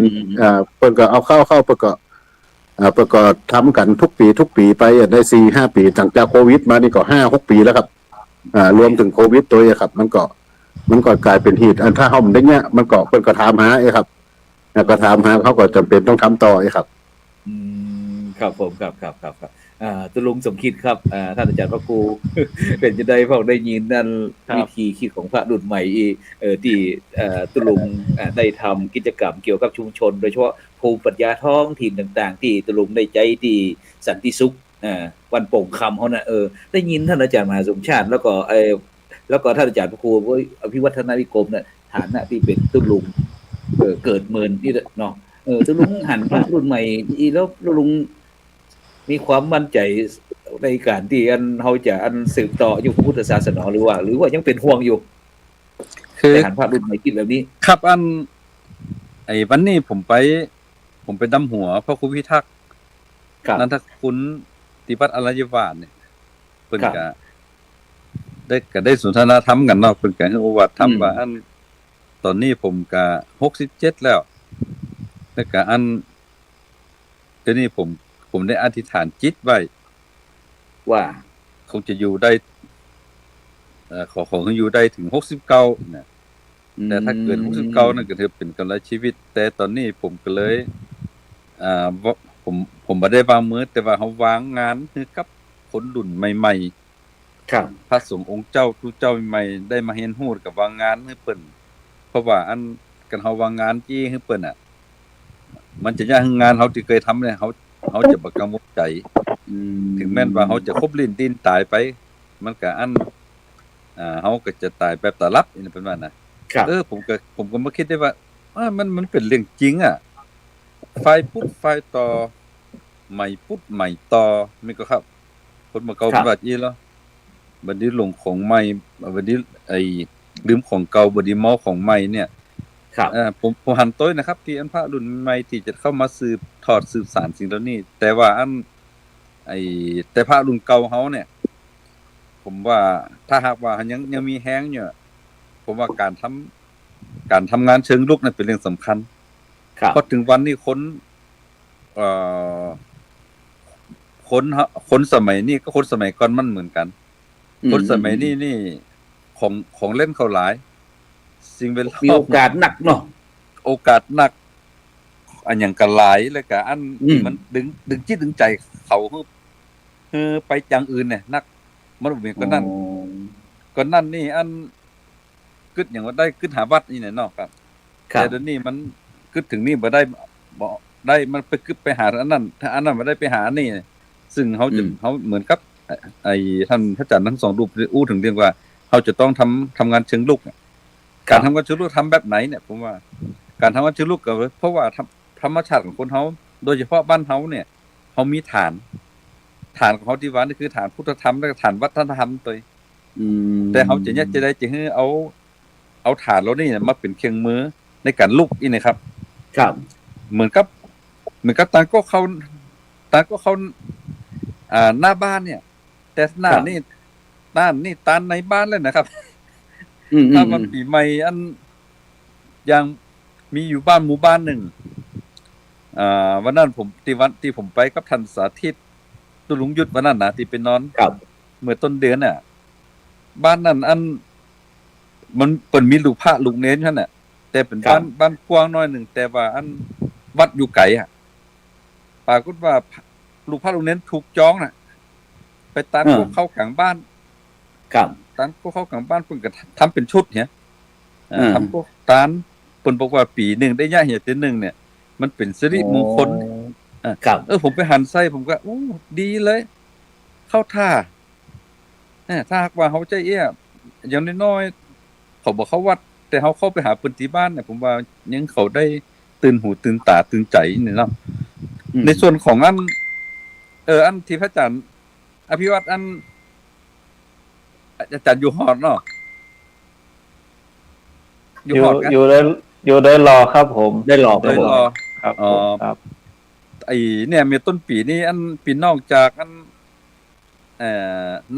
เพิ่นก็เอาเข้าเพิ่นก็ทำกันทุกปีไปได้ 4-5 ปีตั้งแต่โควิดมานี่ก็ 5-6 ปีแล้วครับรวมถึงโควิดตัวนี้ครับมันก็กลายเป็นฮีตอันถ้าเฮามันได้เงี้ยมันก็เพิ่นก็ถามหาครับก็ถามหาเขาก็จำเป็นต้องทำต่อครับ
ครับผมครับตุลุงสมคิดครับท่านอาจารย์พระครูเป็นจะได้พวกได้ยินนั่นวิธีคิดของพระรุ่นใหม่ที่ตุลุงได้ทำกิจกรรมเกี่ยวกับชุมชนโดยเฉพาะภูมิปัญญาท้องถิ่นต่างๆที่ตุลุงได้ใจที่สันติสุขวันโป่งคำเขานะได้ยินท่านอาจารย์มหาสมชาติแล้วก็ท่านอาจารย์พระครูอภิวัฒนาวิกรมเนี่ยฐานะที่เป็นตุลุงเกิดเมินนี่เนาะตุลุงหันพระรุ่นใหม่แล้วลุงมีความมั่นใจในการที่เขาจะสืบต่ออยู่พุทธศาสนาหรือว่ายังเป็นห่วงอยู่คือหันพระรุ่นใหม่คิดแบบนี้
ครับวันนี้ผมไปดำหัวพระครูพิทักษ์นันทคุณติปัตรอรัยวาสเนี่ยเพิ่นก็ได้สนทนาธรรมกันเนาะเพิ่นก็ให้โอวาทธรรมว่าตอนนี้ผมก็67แล้วแล้วก็เดี๋ยวนี้ผมได้อธิษฐานจิตไว้
ว่า
คงจะอยู่ได้ขออยู่ได้ถึง69นะแต่ถ้าเกิน69นั่นก็ถือเป็นกำไรชีวิตแต่ตอนนี้ผมก็เลยผมบ่ได้วางมือแต่ว่าเฮาวางงานให้กับคนรุ่นใหม่ๆ
ครับ
พระสงฆ์องค์เจ้าทุกเจ้าใหม่ได้มาเรียนรู้กับวางงานให้เพิ่นเพราะว่ากันเฮาวางงานจี้ให้เพิ่นมันจะยากงานเฮาที่เคยทำเนี่ยเขาจะบ่กังวลใจถึงแม้ว่าเขาจะคบลิ้นดิ้นตายไปมันก็เขาก็จะตายแบบตาลับนี่เป็นว่านะผมก็มาคิดได้ว่ามันเป็นเรื่องจริงไฟพุทธไฟต่อใหม่พุทธใหม่ต่อมันก็ครับคนมาเก่าเป็นว่าอีแล้วบัดนี้หลงของใหม่บัดนี้ลืมของเก่าบัดนี้เมาของใหม่เนี่ย
ครับ
ผมหันต้อยนะครับที่พระรุ่นใหม่ที่จะเข้ามาสืบสานสิ่งเหล่านี้แต่ว่าแต่พระรุ่นเก่าเฮาเนี่ยผมว่าถ้าหากว่ายังมีแฮงอยู่ผมว่าการท การทำงานเชิงรุกนั่นเป็นเรื่องสำคัญ
ครับ
เพราะถึงวันนี้คนเอ่อคนสมัยนี้ก็คนสมัยก่อนมันเหมือนกัน คนสมัยนี้นี่ของเล่นเขาหลาย สิ่งเป็น
มีโอกาสหนักเนาะ
โอกาสหนักอันอย่างกันหลายแล้วก็อันที่มันดึงจิตดึงใจเขาคือไปจังอื่นเนี่ยนักมันบ่มีก็นั่นนี่อันกึดอย่างว่าได้กึดหาวัดนี่เนี่ยเนาะครับ
ครับ
แต่เดี๋ยวนี้มันกึดถึงนี่บ่ได้บ่ได้มันไปกึดไปหาอันนั้นถ้าอันนั้นบ่ได้ไปหานี่ซึ่งเขาจะเขาเหมือนกับไอ้ท่านพระอาจารย์ทั้งสองรูปอู้ถึงเรื่องว่าเขาจะต้องทำงานเชิงลุกการทำงานเชิงลุกทำแบบไหนเนี่ยผมว่าการทำงานเชิงลุกก็เพราะว่าธรรมชาติของคนเขาโดยเฉพาะบ้านเขาเนี่ยเขามีฐานของเขาที่ว่านี่คือฐานพุทธธรรมและฐานวัฒนธรรมตัวแต่เขาจะเนี่ยจะได้จะให้เอาฐานเรานี่มาเป็นเครื่องมือในการลุกอีนี่ครับ
ครับ
เหมือนกับต่างก็เขาหน้าบ้านเนี่ย แต่หน้านี่ตานในบ้านเลยนะครับถ้ามันปีใหม่อันยังมีอยู่บ้านหมู่บ้านหนึ่งวันนั้นผมที่ผมไปกับท่านสาธิตตุลุงยุทธวันนั้นนะที่ไปนอน
ครับ
เมื่อต้นเดือนน่ะบ้านนั้นอันมันเป็นมีลูกพระลูกเน้นนั่นน่ะแต่เป็นบ้านกว้างน้อยหนึ่งแต่ว่าอันวัดอยู่ไกลอ่ะปรากฏว่าลูกพระลูกเน้นถูกจ้องน่ะไปตามพวกเข้ากลางบ้าน
ครับ
ตามพวกเข้ากลางบ้านเพิ่นก็ทำเป็นชุดเนี่ยทำพวกตานเพิ่นบอกว่าปีหนึ่งได้ย่าเหี่ยทีนึงเนี่ยมันเป็นสิริมงคล
ครับ
ผมไปหันไส้ผมก็ดีเลยเข้าท่าถ้าหากว่าเขาใจเอี้ยอย่างน้อยๆเขาบอกเขาวัดแต่เขาเข้าไปหาพื้นที่บ้านเนี่ยผมว่ายังเขาได้ตื่นหูตื่นตาตื่นใจนี่เนาะในส่วนของอันที่พระอาจารย์อภิวัตอันอาจารย์อยู่หอดเนาะ
อยู่ได้รอครับผม
ได้หลอกครับ
ได้
ผม
รอ
ครับผมครับ
ไอ้เนี่ยมีต้นปีนี้อันปีนอกจากอัน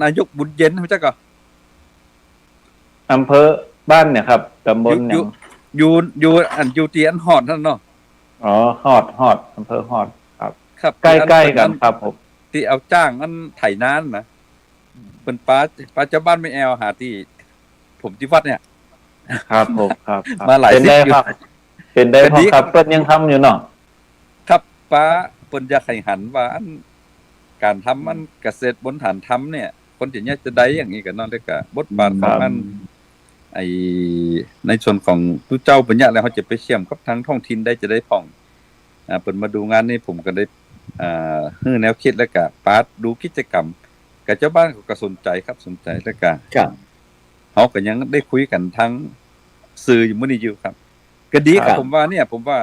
นายกบุญเย็นรู้จักก็
อำเภอบ้านเนี่ยครับตำบลเนี่ย
อยู่ที่อันหอดนั่นเนาะ
อ๋อฮอดอำเภอฮอดครับ
ครับ
ใกล้ๆกันครับผม
ที่เอาจ้างอันไถนานนะเป็นป้าเจ้าบ้านไม่แอลหาที่ผมที่วัดเนี่ย
ครับผมครับ
มาหลาย
เป็นได้
สิบอยู่
ครับเป็นได้
เป็น
พอ
ดี
ครับเปิ้นยังทำอยู่เนาะ
ครับป้าเปิ้นอยากให้หันว่าอันการทำมันเกษตรบนฐานทำเนี่ย คนที่เนี่ยจะได้อย่างนี้กันเนาะแล้วก็บทบาทของมันในส่วนของผู้เจ้าปัญญาแล้วเขาจะไปเชื่อมกับทางท้องถิ่นได้จะได้ผ่องเปิ้นมาดูงานนี่ผมก็ได้ฮื้อแนวคิดแล้วก็ปาดดูกิจกรรมกับเจ้าบ้านเขาก็สนใจครับสนใจแล้วก็
ครับ
เขาก็ยังได้คุยกันทั้งสื่ออยู่มื้อนี้อยู่ครับก็ดีครับผมว่า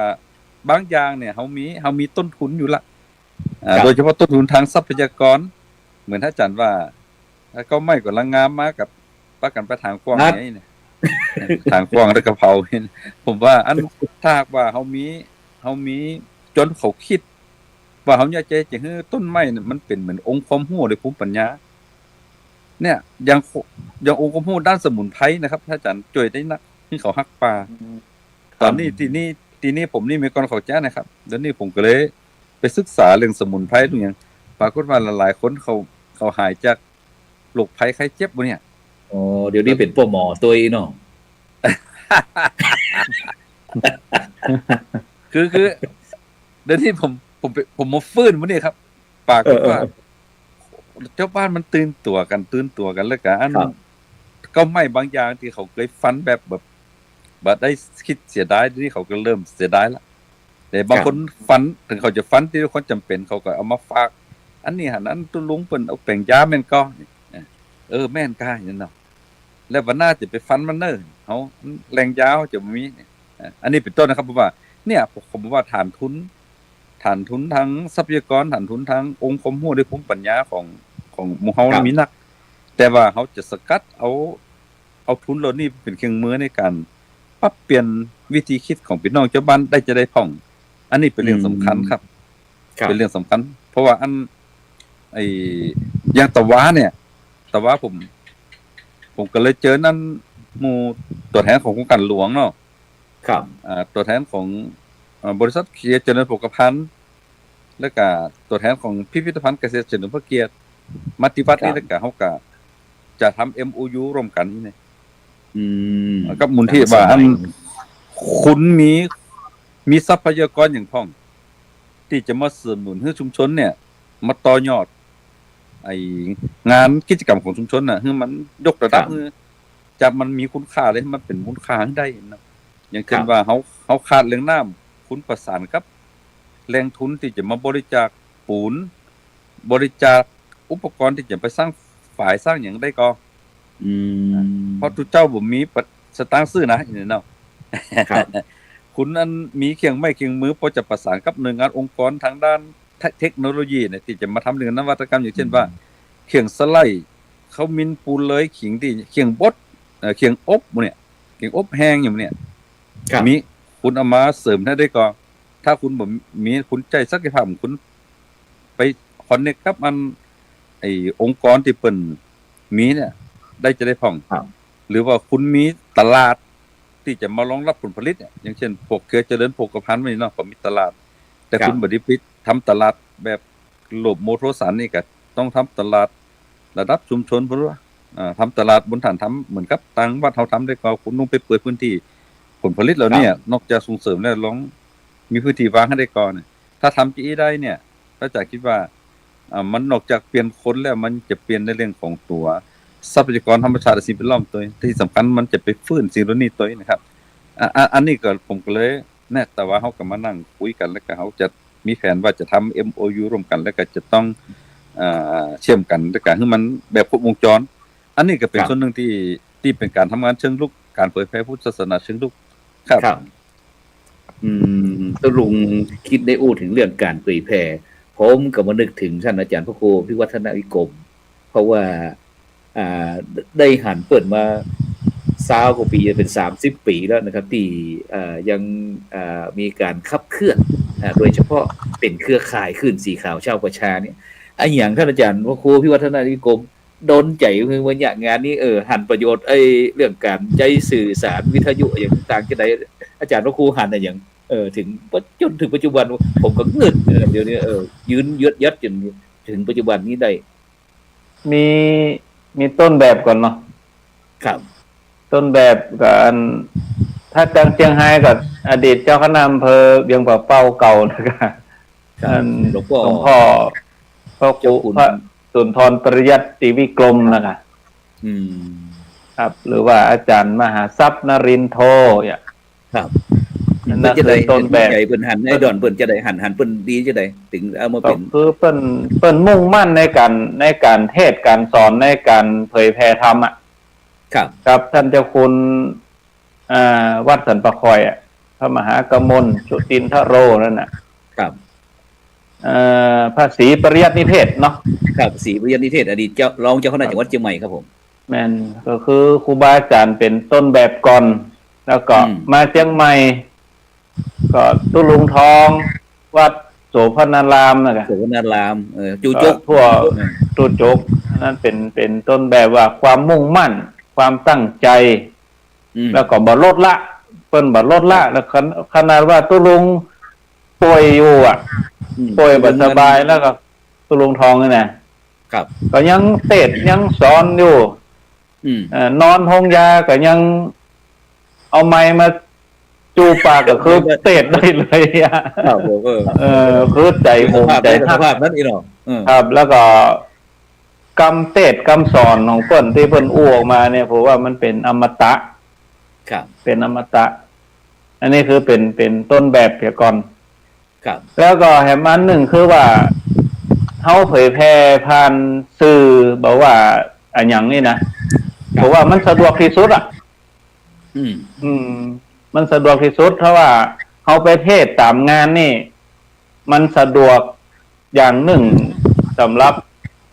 บางอย่างเนี่ยเขามีต้นทุนอยู่ละโดยเฉพาะต้นทุนทางทรัพยากรเหมือนท่านอาจารย์ว่าก็ไม่กว่าลังงามมากับประกันไปทางกว้างเนี่ยทางกว้างแล้วกะเพราผมว่าอันถ้าหากว่าเขามีจนเขาคิดว่าเขาอยากจะให้ต้นไม้เนี่ยมันเป็นเหมือนองค์ความรู้หรือภูมิปัญญาเนี่ยอย่างองค์ความรู้ด้านสมุนไพรนะครับท่านอาจารย์ช่วยได้นักที่เขาฮักป่าตอนนี้ทีนี้ผมนี่มีก่อนเขาแจ้นะครับแล้วนี่ผมก็เลยไปศึกษาเรื่องสมุนไพรทุกอย่างปรากฏว่าหลายๆคนเขาหายจากโรคภัยไข้เจ็บบ่เนี่ย
อ๋อเดี๋ยวนี้เป็นพ่อหมอตัวอีเนาะ
คือเดี๋ยวนี้ผมมาฟื้นมื้อนี้ครับปรากฏว่าเจ้าบ้านมันตื่นตัวกันแล้วก็อันก็ไม่บางอย่างที่เขาเคยฝันแบบได้คิดเสียดายที่เขาก็เริ่มเสียดายแล้วแต่บางคนฝันถึงเขาจะฝันที่คนจำเป็นเขาก็เอามาฝากอันนี้หันอันตุลุงเปิ้นเอาแป้งยาแม่นก็แม่นกาอย่างนั้นเนาะแล้ววันหน้าจะไปฝันมันเด้อเฮาแรงยาวจะมีอันนี้เป็นต้นนะครับเพราะว่าเนี่ยผมว่าฐานทุนทางทรัพยากรฐานทุนทางองค์ความรู้ด้วยภูมิปัญญาของหมู่เฮามีนักแต่ว่าเขาจะสกัดเอาทุนเหล่านี้เป็นเครื่องมือในการปรับเปลี่ยนวิธีคิดของพี่น้องชาวบ้านได้จะได้ผ่องอันนี้เป็นเรื่องสำคัญครับเป็นเรื่องสำคัญเพราะว่าอันอย่างตะวาเนี่ยตะวาผมก็เลยเจอนั่นหมู่ตัวแทนของโครงการหลวงเนาะ
ครับ
ตัวแทนของบริษัทเกียรติเจริญโภคภัณฑ์และก็ตัวแทนของพิพิธภัณฑ์เกษตรเฉลิมพระเกียรติมัติวัฒน์นี่แล้วก็เฮาก็จะทำ MOU ร่วมกันนี่กับมูลที่ว่าอันคุณมีทรัพยากรอย่างพ่องที่จะมาเสริมหนุนให้ชุมชนเนี่ยมาต่อยอดไองานกิจกรรมของชุมชนน่ะให้มันยกระดับจากมันมีคุณค่าเลยให้มันเป็นมูลค่าให้ได้นะอย่างเช่นว่าเขาขาดแหล่งน้ำคุณประสานกับแหล่งทุนที่จะมาบริจาคปูนบริจาคอุปกรณ์ที่จะไปสร้างฝ่ายสร้างอย่างได้ก็เพราะทุกเจ้าบ่มีสตางค์ซื้อนะนี่เนาะคุณอันมีเคียงไม้เคียงมือพอจะประสานกับหน่วยงานองค์กรทางด้านเทคโนโลยีเนี่ยที่จะมาทำเรื่องนวัตกรรมอย่างเช่นว่าเคียงสไลด์เขามินปูนเลยขิงที่เคียงบดเคียงอบเนี่ยเคียงอบแห้งอย่างเนี่ยมีคุณเอามาเสริมได้ก็ถ้าคุณบ่มีคุณใจศักยภาพของคุณไปคอนเนคกับมันไอ้องค์กรที่เปิ้นมีเนี่ยได้จะได้พ่องหรือว่าคุณมีตลาดที่จะมารองรับผลผลิตเนี่ยอย่างเช่นพวกเครือเจริญโภคภัณฑ์นี่เนาะก็มีตลาดแต่คุณบ่ได้ปิดทำตลาดแบบโลบโมโทสันนี่ก็ต้องทำตลาดระดับชุมชนพุ่นว่าทำตลาดบนฐานทำเหมือนกับต่างวัดเฮาทำได้ก็คุณต้องไปเปิดพื้นที่ผลผลิตเหล่านี้นอกจากส่งเสริมแล้วลองมีพื้นที่วางให้ได้ก่อนถ้าทำจีได้เนี่ยก็จะคิดว่ามันนอกจากเปลี่ยนคนแล้วมันจะเปลี่ยนในเรื่องของตัวทรัพยากรธรรมชาติสิ่งแวดล้อมตัวที่สำคัญมันจะไปฟื้นสิ่งเหล่านี้ตัวนะครับอันนี้ก็ผมก็เลยแน่แต่ว่าเฮาก็มานั่งคุยกันแล้วก็เฮาจะมีแผนว่าจะทำ MOU ร่วมกันแล้วก็จะต้องเชื่อมกันด้วยกันให้มันแบบครบวงจรอันนี้ก็เป็นส่วนหนึ่งที่เป็นการทำงานเชิงลุกการเผยแพร่พุทธศาสนาเชิงลุกครับ
ตลุงคิดได้อู้ถึงเรื่องการเผยแพร่ผมก็มานึกถึงท่านอาจารย์พระครูพิวัฒนวิกรมเพราะว่าได้หันเปิดมา20 กว่าปีจะเป็น30 ปีแล้วนะครับที่ยังมีการขับเคลื่อนโดยเฉพาะเป็นเครือข่ายขึ้นสีขาวชาวประชาเนี่ยอย่างท่านอาจารย์พระครูพิวัฒนวิกรมโดนใจคือวันอย่างงานนี้หันประโยชน์เรื่องการใจสื่อสารวิทยุอย่างต่างๆจะได้อาจารย์พระครูหันอย่างถึงจนถึงปัจจุบันผมก็เงินเดี๋ยวนี้ยืนยัดจนถึงปัจจุบันนี้ได้
มีต้นแบบก่อนเนาะ
ครับ
ต้นแบบกับถ้าจังเชียงไฮ้กับอดีตเจ้าคณะอำเภอเวียงป่าเป้าเก่านะครับหลวงพ่อพระครูพระสุนทรปริยัติติวิกรมนะครับครับหรือว่าอาจารย์มหาทรัพย์นรินทร์โทอย่าง
ครับนั่นจะได้ต้นแบบใหญ่เปิ้นหันให้ดอนเปิ้นจะได้หันเปิ้นดีจะได้ถึงเอามาเป็น
คือเปิ้นมุ่งมั่นในการเทศการสอนในการเผยแผ่ธรรมอ่ะครับท่านเจ้าคุณวัดสันปะคอยพระมหากมลสุตินทโรนั่นน่ะ
ครับ
พระศรีปริยัตินิเทศเนาะ
ครับศรีปริยัตินิเทศอดีตเจ้ารองเจ้าคณะจังหวัดเชียงใหม่ครับผม
แม่นก็คือครูบาอาจารย์เป็นต้นแบบก่อนแล้วก็มาเชียงใหม่ก็ตุลุงทองวัดโสภณารามนะครับ
โสภณารามจูจก
ทั่วจูจกนั่นเป็นต้นแบบว่าความมุ่งมั่นความตั้งใจแล้วก็บ่ลดละเปิ้นบ่ลดละแล้วขนาดว่าตุลุงป่วยอยู่ป่วยบ่สบายแล้วก็ตุลุงทองนี่นะครับก็ยังเทศยังสอนอยู่นอนห้องยาก็ยังเอาไม้มาจูปากก็คือเตะได้เลย
ครับ
คือใจโหมใจ
ภาพนั้นอีหรอ
ครับแล้วก็กำเทศกำสอนของเพิ่นที่เพิ่นอู้ออกมาเนี่ยผมว่ามันเป็นอมตะ
ครับ
เป็นอมตะอันนี้คือเป็นต้นแบบเพียก่อน
ครับ
แล้วก็แถมอันหนึ่งคือว่าเฮาเผยแพร่ผ่านสื่อบอกว่าอันหยังนี่นะผมว่ามันสะดวกที่สุดมันสะดวกที่สุดเพราะว่าเขาไปเทศตามงานนี่มันสะดวกอย่างหนึ่งสำหรับ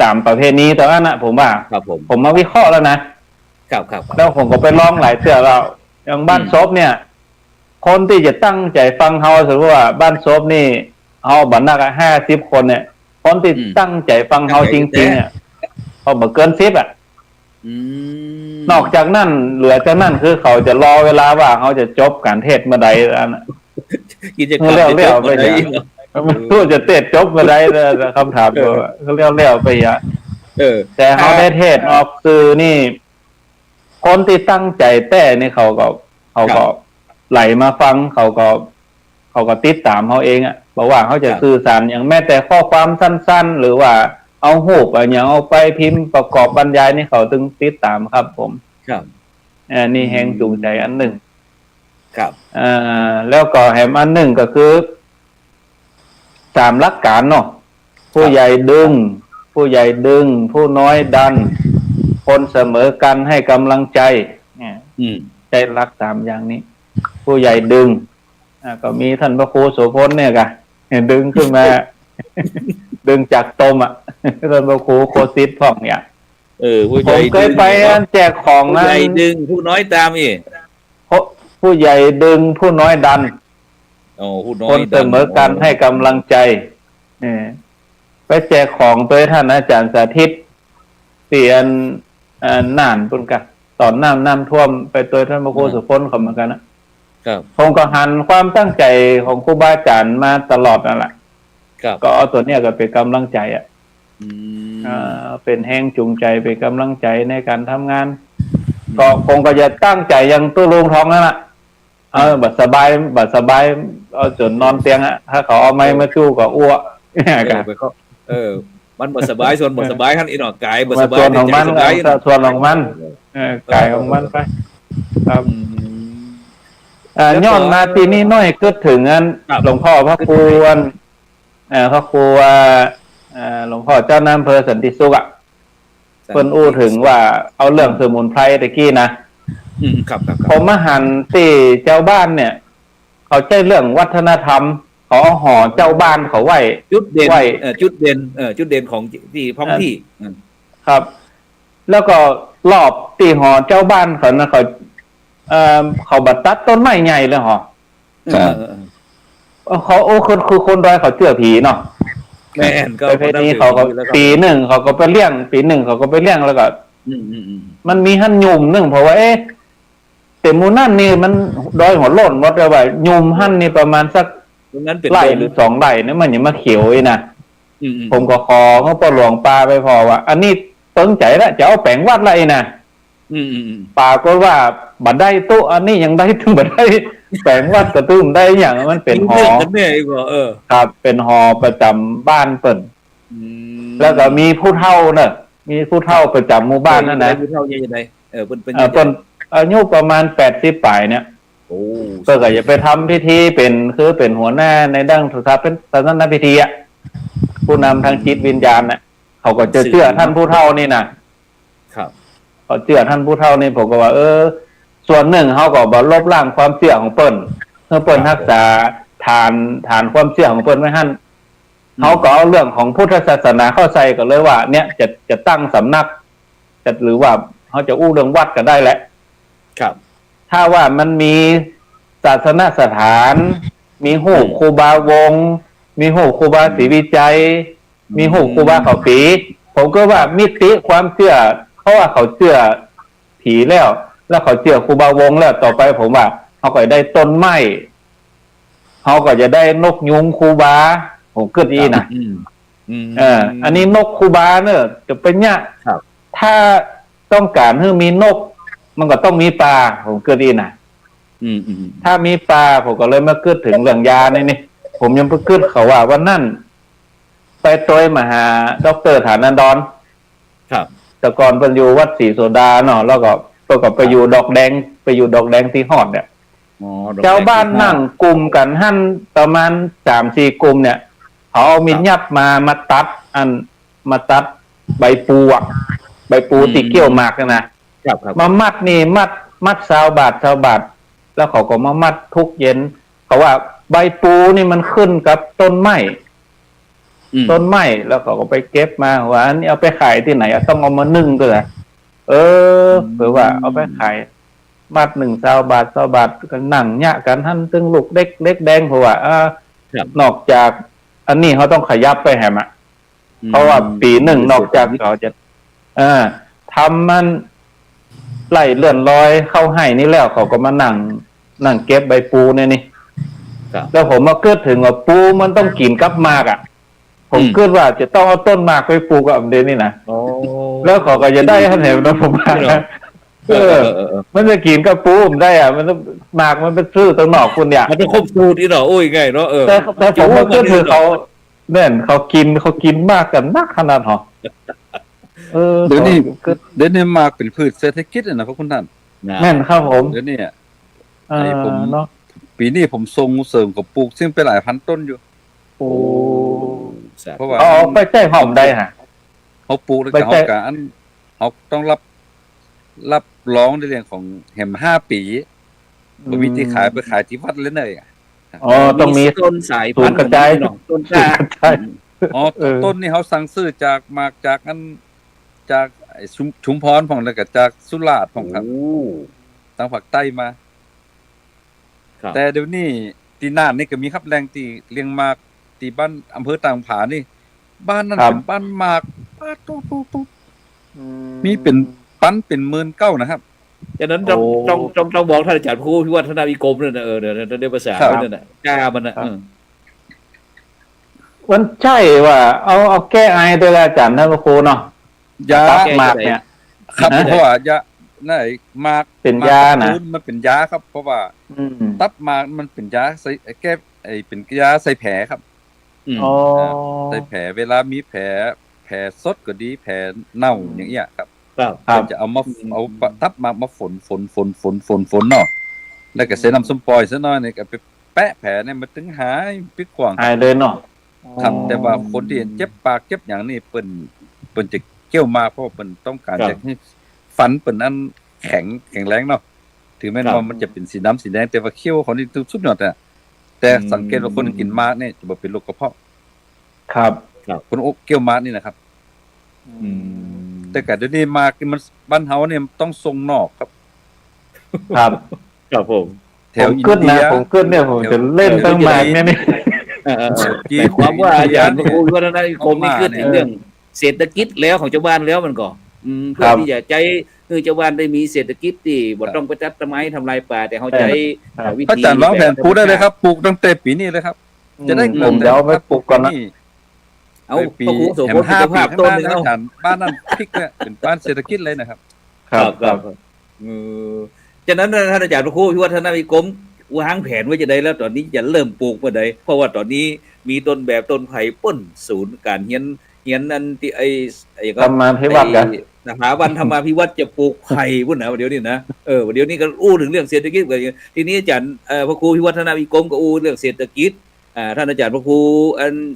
ตามประเพณีแต่ว่านะผมว่าผมมาวิเคราะห์แล้วนะครับแล้วผมก็ไปลองหลายเทื่อแล้วอย่างบ้านซบเนี่ยคนที่จะตั้งใจฟังเขาสมมติว่าบ้านซบนี่เขาบันนัก50 คนเนี่ยคนที่ตั้งใจฟังเขาจริงๆเนี่ยเขาบอกเกิน10
อืม
นอกจากนั้นเหลือจากนั้นคือเขาจะรอเวลาว่าเขาจะจบการเทศน์เมื่อใดอัน
กิจกรรม
เรียวๆไป
จะจบ
อย่าง
เมื่อใด
ไม่รู้จะเทศน์จบเมื่อใดเลยคำถามตัวเขาเรียวๆไปอย่าง
เออ
แต่เขาได้เทศน์ออกสื่อนี่ คนที่ตั้งใจแต่นี่เขาก็ไหลมาฟังเขาก็ติดตามเขาเองอ่ะบอกว่าเขาจะสื่อสารอย่างแม้แต่ข้อความสั้นๆ หรือว่าเอาหูปอย่างเอาไปพิมพ์ประกอบบรรยายนี่เขาถึงติดตามครับ ผม
ครับ
นี่แห่งจูงใจอันหนึ่ง
ครับ
แล้วก็แหมอันหนึ่งก็คือ3 หลักการเนาะผู้ใหญ่ดึง ผู้น้อยดัน คนเสมอกันให้กำลังใจเนี่ย
อืม
ใจรัก3 อย่างนี้ ผู้ใหญ่ดึงก็มีท่านพระครูโสพลเนี่ยกะดึงขึ้นมา ดึงจากตมท่านพระครูโคสิตพ่องเนี่ย
ผู้ให
ผ
ญ่
มเคยไปแจกของ
ผู้
นะ
ใหญ่ดึงผู้น้อยตามอีก
ผู้ใหญ่ดึงผู้น้อยดัน
โอ้ผู้น้อ
ค
ย
นเสมอกันให้กำลังใจไปแจกของโดยท่านอาจารย์สาธิตเปลี่ยนน่านปุ่นกันตอนน้ำท่วมไปตัวท่านพระครูสุพลเขาเหมือนกันนะครับ ผมก็หันความตั้งใจของครูบาอาจารย์มาตลอดนั่นแหละ
ครับ
ก็เอาตัวเนี้ยก็เป็นกำลังใจ
อืม
เป็นแห้งจูงใจเป็นกำลังใจในการทำงาน ก็คงก็จะตั้งใจอยังตู้ลุงท้องนั่นแหละบัดสบายเอาจนนอนเตียงถ้าเขาเอาไม้มาชู้ก็อ้วก
ไปเขามันบ่สบายส่วนบ่สบายท่านอีหนอกกายบ่สบาย
ส่วนของมัน
ใจสบาย
ส่วนของมันกายของมันไปครับ ย้อนมาปีนี้น้อยก็ถึงอันหลวงพ่อพระครูพระครูหลวงพ่อเจ้าน้ำอำเภอสันติสุขเพิ่นอู้ถึงว่าเอาเรื่องสมุนไพรตะกี้นะ
ครับ
ผมมาหันที่เจ้าบ้านเนี่ย เขาใช้เรื่องวัฒนธรรมขอห่อเจ้าบ้านเขาไว้
จุดเด่น
ไว้
จุดเด่นของที่ท้องที่
ครับ แล้วก็รอบตีห่อเจ้าบ้านเขานะเขาบัดตัดต้นไม้ใหญ่เลยห่อ
ครับ
เขาคือคนดอยเขาเชื่อผีเนาะ
แม่นก็
ประเพณีเขาก็ปีหนึ่งเขาก็ไปเลี้ยงแล้วก็ มันมีหั่นยุ่มหนึ่งเพราะว่าเต็มมูนั่นนี่มันดอยหัวโล้นวัดเลยว่ายุ่มหั่นนี่ประมาณสัก
ตรงนั้นเป็น
ไร่หรือ2 ไร่เนี่ยมันยังมาเขียวนะ
ผ
ผมก็ขอเขาปหลวงปลาไปพอว่า อันนี้ตั้งใจแล้วจะเอาแปลงวัดไรนะป่าก็ว่าบัดได้ตู้อันนี้ยังได้ถึงบัดได้แปลงวัดกระตุ้มได้อย่างมันเป็นหอ
กันเนี่ยอีกว่า
ครับเป็นหอประจำบ้านเปิ่นแล้วก็มีผู้เฒ่าเนอะมีผู้เฒ่าประจำหมู่บ้านนั่นนะ
ผู้เฒ่ายังไงเป็น
เพิ่นอายุประมาณ80 ปลายเนี่ย
โอ้
ก็จะไปทำพิธีเป็นหัวหน้าในด้านเป็นศาสนพิธีผู้นำทางจิตวิญญาณเขาก็จะเชื่อท่านผู้เฒ่านี่นะครับ เขาเชื่อท่านผู้เฒ่านี่ผมก็ว่าส่วนหนึ่งเขาก็ลบล้างความเชื่อของเปิ้นเพื่อเปิ้นรักษาฐานความเชื่อของเปิ้นไว้ให้เขาก็เอาเรื่องของพุทธศาสนาเข้าใส่ก็เลยว่า เนี่ยจะตั้งสำนักหรือว่าเขาจะอู้เรื่องวัดก็ได้แหละ
ครับ
ถ้าว่ามันมีศาสนสถาน มีหูปครูบาวงศ์มีหูปครูบาศรีวิจัย มีหูปครูบาเขาปีผมก็ว่ามิติความเชื่อเขาว่าเขาเชื่อผีแล้วเขาเชื่อครูบาวงศ์แล้วต่อไปผมว่าเขาก็ได้ต้นไม้เขาก็จะได้นกยุงครูบาผมเกิดอีนะอันนี้นกครูบาเนี่ยจะเป็นเนี่ยถ้าต้องการให้มีนกมันก็ต้องมีปลาผมเกิดอีนะถ้ามีปลาผมก็เลยมาเกิดถึงเรื่องยานี่ผมยังเพิ่งเกิดเขาว่าวันนั้นไปตัวมาหาดร.ฐานันดร
ครับ
แต่ก่อนเป็นอยู่วัดศรีโสดาเนาะแล้วก็ไปอยู่ดอกแดงที่ฮอดเนี่ยเจ้าบ้านนั่งกลุ่มกันหั่นประมาณ 3-4 กลุ่มเนี่ยเขาเอามีดยับมาตัดใบปูติเกี่ยวหมากนะมามัดนี่มัด20 บาทแล้วเขาก็มามัดทุกเย็นเขาว่าใบปูนี่มันขึ้นกับต้นไม้แล้วเขาก็ไปเก็บมาว่าอันนี้เอาไปขายที่ไหนต้องเอามานึ่งด้วยเผื่อว่าเอาไปขายมัด20 บาทก็นั่งเนี่ยกันท่านตึงลูกเล็กแดงเพราะว่านอกจากอันนี้เขาต้องขยับไปแหมเพราะว่าปีหนึ่งนอกจากเขาจะ ทำมันไหลเลื่อนลอยเข้าให้นี่แล้วเขาก็มานั่งเก็บใบปูเนี่ยนี่
ครับ
แล้วผมมาเกิดถึงว่าปูมันต้องกินกับหมากอ่ะ ผมเกิดว่าจะต้องเอาต้นหมากไปปลูกกับเดนนี่นะ
โอ้
แล้วเขาก็จะได้ให้เห็นนะผมว่ามันจะกินกับปูผมได้อ่ะมันต้องหมากมันเป็นซื้อตัวนอกคุณเนี่ย
มันต้องครบสูตรอีเนาะโอ้ยไงเนาะ
แต่ผมมาเกิดถึงเขาเนี่ยเขากินมากกันนักขนาดหรอ
เดี๋ยวนี้มากเป็นพืชเศรษฐกิจนะพระคุณท่าน
แม่นครับผม
เดี๋ยวนี้
ไอ้ผมเนาะ
ปีนี้ผมส่งเสริมกับปลูกซึ่งไปหลายพันต้นอยู่
โอ้
เพราะว่า
เอาไปแจ้งหอมได้ฮะ
เขาปลูกแล้วก็เขาการเขาต้องรับร้องในเรื่องของแหม5 ปีบวิธีขายไปขายที่วัดเลยเนย
อ๋อต้องมี
ต้นสาย
ศูนย์กระจาย
เนาะต้นกล้า
อ๋อต้นนี่เขาสั่งซื้อจากมากจากอันจากชุมพรของแล้วก็จากสุราษฎร์ของครับทางภาคใต้มา
ครับ
แต่เดี๋ยวนี้ตีน่านนี่ก็มีครับแรงตีเลี้ยงมากตีบ้านอำเภอต่างผานี่ บ้านนั้นเป็นบ้านมากป้าตุ๊มีเป็นปั้นเป็น19,000นะครับ
ฉะนั้นต้องบอกท่านอาจารย์ผู้พิวัฒนาวิกรมเนี่ยนะเดี๋ยวได้ภาษาเนี่ยนะกล้ามันนะ
มันใช่ว่าเอาแก้ไอด้วยละอาจารย์ท่านครูเนาะ
ยา
ตับหมากเนี่ย
ครับเพราะว่ายาไหนมาก
เป็นยานะ
มันเป็นยาครับ เพราะว่าตับหมากมันเป็นยาใส่แก้เป็นยาใส่แผลครับ
อ๋อ
ใส่แผลเวลามีแผลสดก็ดีแผลเน่าอย่างเงี้ยครับ
ครับ
จะเอาตับมาฝนเนาะแล้วก็ใส่น้ำส้มปล่อยซะหน่อยนี่ก็ไปแปะแผลเนี่ยมันถึงหายปิดกว้าง
หายเลยเนาะ
ครับแต่ว่าคนที่เจ็บปากเจ็บอย่างนี้เปิ้นจะเกี่ยวมาเพราะเปิ้นต้องการจะให้ฟันเปิ้นนั้นแข็งแรงเนาะถึงแม้ว่ามันจะเป็นสีดำสีแดงแต่ว่าเขี้ยวของนี่สุดยอดอ่ะแต่สังเกตว่าคนกินมากเนี่ยจะบ่เป็นโรคกระเพาะ
ครับ
คนเกี่ยวมากนี่นะครับแต่ก็เดี๋ยวนี้มากมันบ้านเฮาเนี่ยต้องส่งนอกครับ
ครับ
ครับผม
แถวอิน
ขึ้น
เดี
นะ
ย
ผมขึ้นเนี่ยผมจะเล่นตั้งหมากเนี่ยนี่
แต่ความว่าอาจารย์ผู้พิวัฒนาวิกรมนี่คือถึงเรื่องเศรษฐกิจแล้วของชาวบ้านแล้วมันก็เพื่อที่จะใจชาวบ้านได้มีเศรษฐกิจที่บ่ต้องไปตัดต้นไม้ทำลายป่าแต่เขาใจวิธี
พระอาจารย์วางแผนปลูกได้เลยครับปลูกตั้งแต่ปีนี้เลยครับ จะได้
ผมเดี๋ยวเอาไปปลูกก่อนนะ
เอา
ปี
พระครูโสพล
ห้า
คุณ
ปี
ภาพ
ข้าง
ต้
ห
น
น้า
นึง
นะ
เอา
อาจารย์บ้านนั้นพริกเนี่ยเป็นบ้านเศรษฐกิจเลยนะครับ
ครับฉะนั้นท่านอาจารย์พระครูพิวัฒนาวิกรมวางแผนไว้จะได้แล้วตอนนี้จะเริ่มปลูกเมื่อใดเพราะว่าตอนนี้มีต้นแบบต้นไผ่ป้นศูนย์การเฮียนนั่นที่ไอ้
ธรรมาภิวัตน์กัน
สถาบันธรรมาภิวัตน์จะปลูกไผ่พุ่นนะเดี๋ยวนี้นะเดี๋ยวนี้ก็อู้ถึงเรื่องเศรษฐกิจกันทีนี้อาจารย์พระครูพิวัฒนาวิกรมก็อู้เรื่องเศรษฐกิจท่านอาจารย์พระครู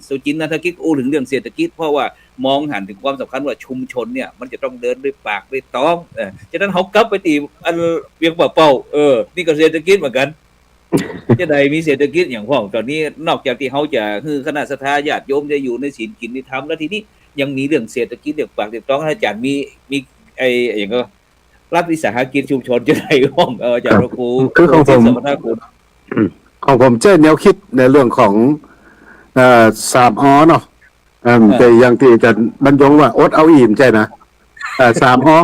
สุจินนันทกิจอู้ถึงเรื่องเศรษฐกิจเพราะว่ามองหันถึงความสำคัญว่าชุมชนเนี่ยมันจะต้องเดินด้วยปากด้วยท้องฉะนั้นเขากลับไปตีอันเวียงเป่านี่ก็เศรษฐกิจเหมือนกันจะได้มีเศรษฐกิจอย่างพ่องตอนนี้นอกจากที่เขาจะคือคณะศรัทธาญาติโยมจะอยู่ในศีลกินในธรรมแล้วทีนี้ยังมีเรื่องเศรษฐกิจเรื่องปากเรื่องท้องอาจารย์มีไอ้อย่างก็รัฐวิสาหกิจชุมชนจะได้ห้องอาจารย์พระครู
คือของผม
สมณคุณ
ของผมเจ้าแนวคิดในเรื่องของ3 อเนาะแต่อย่างที่อาจารย์บรรยงว่าอดเอาอิ่มใช่นะ3 อ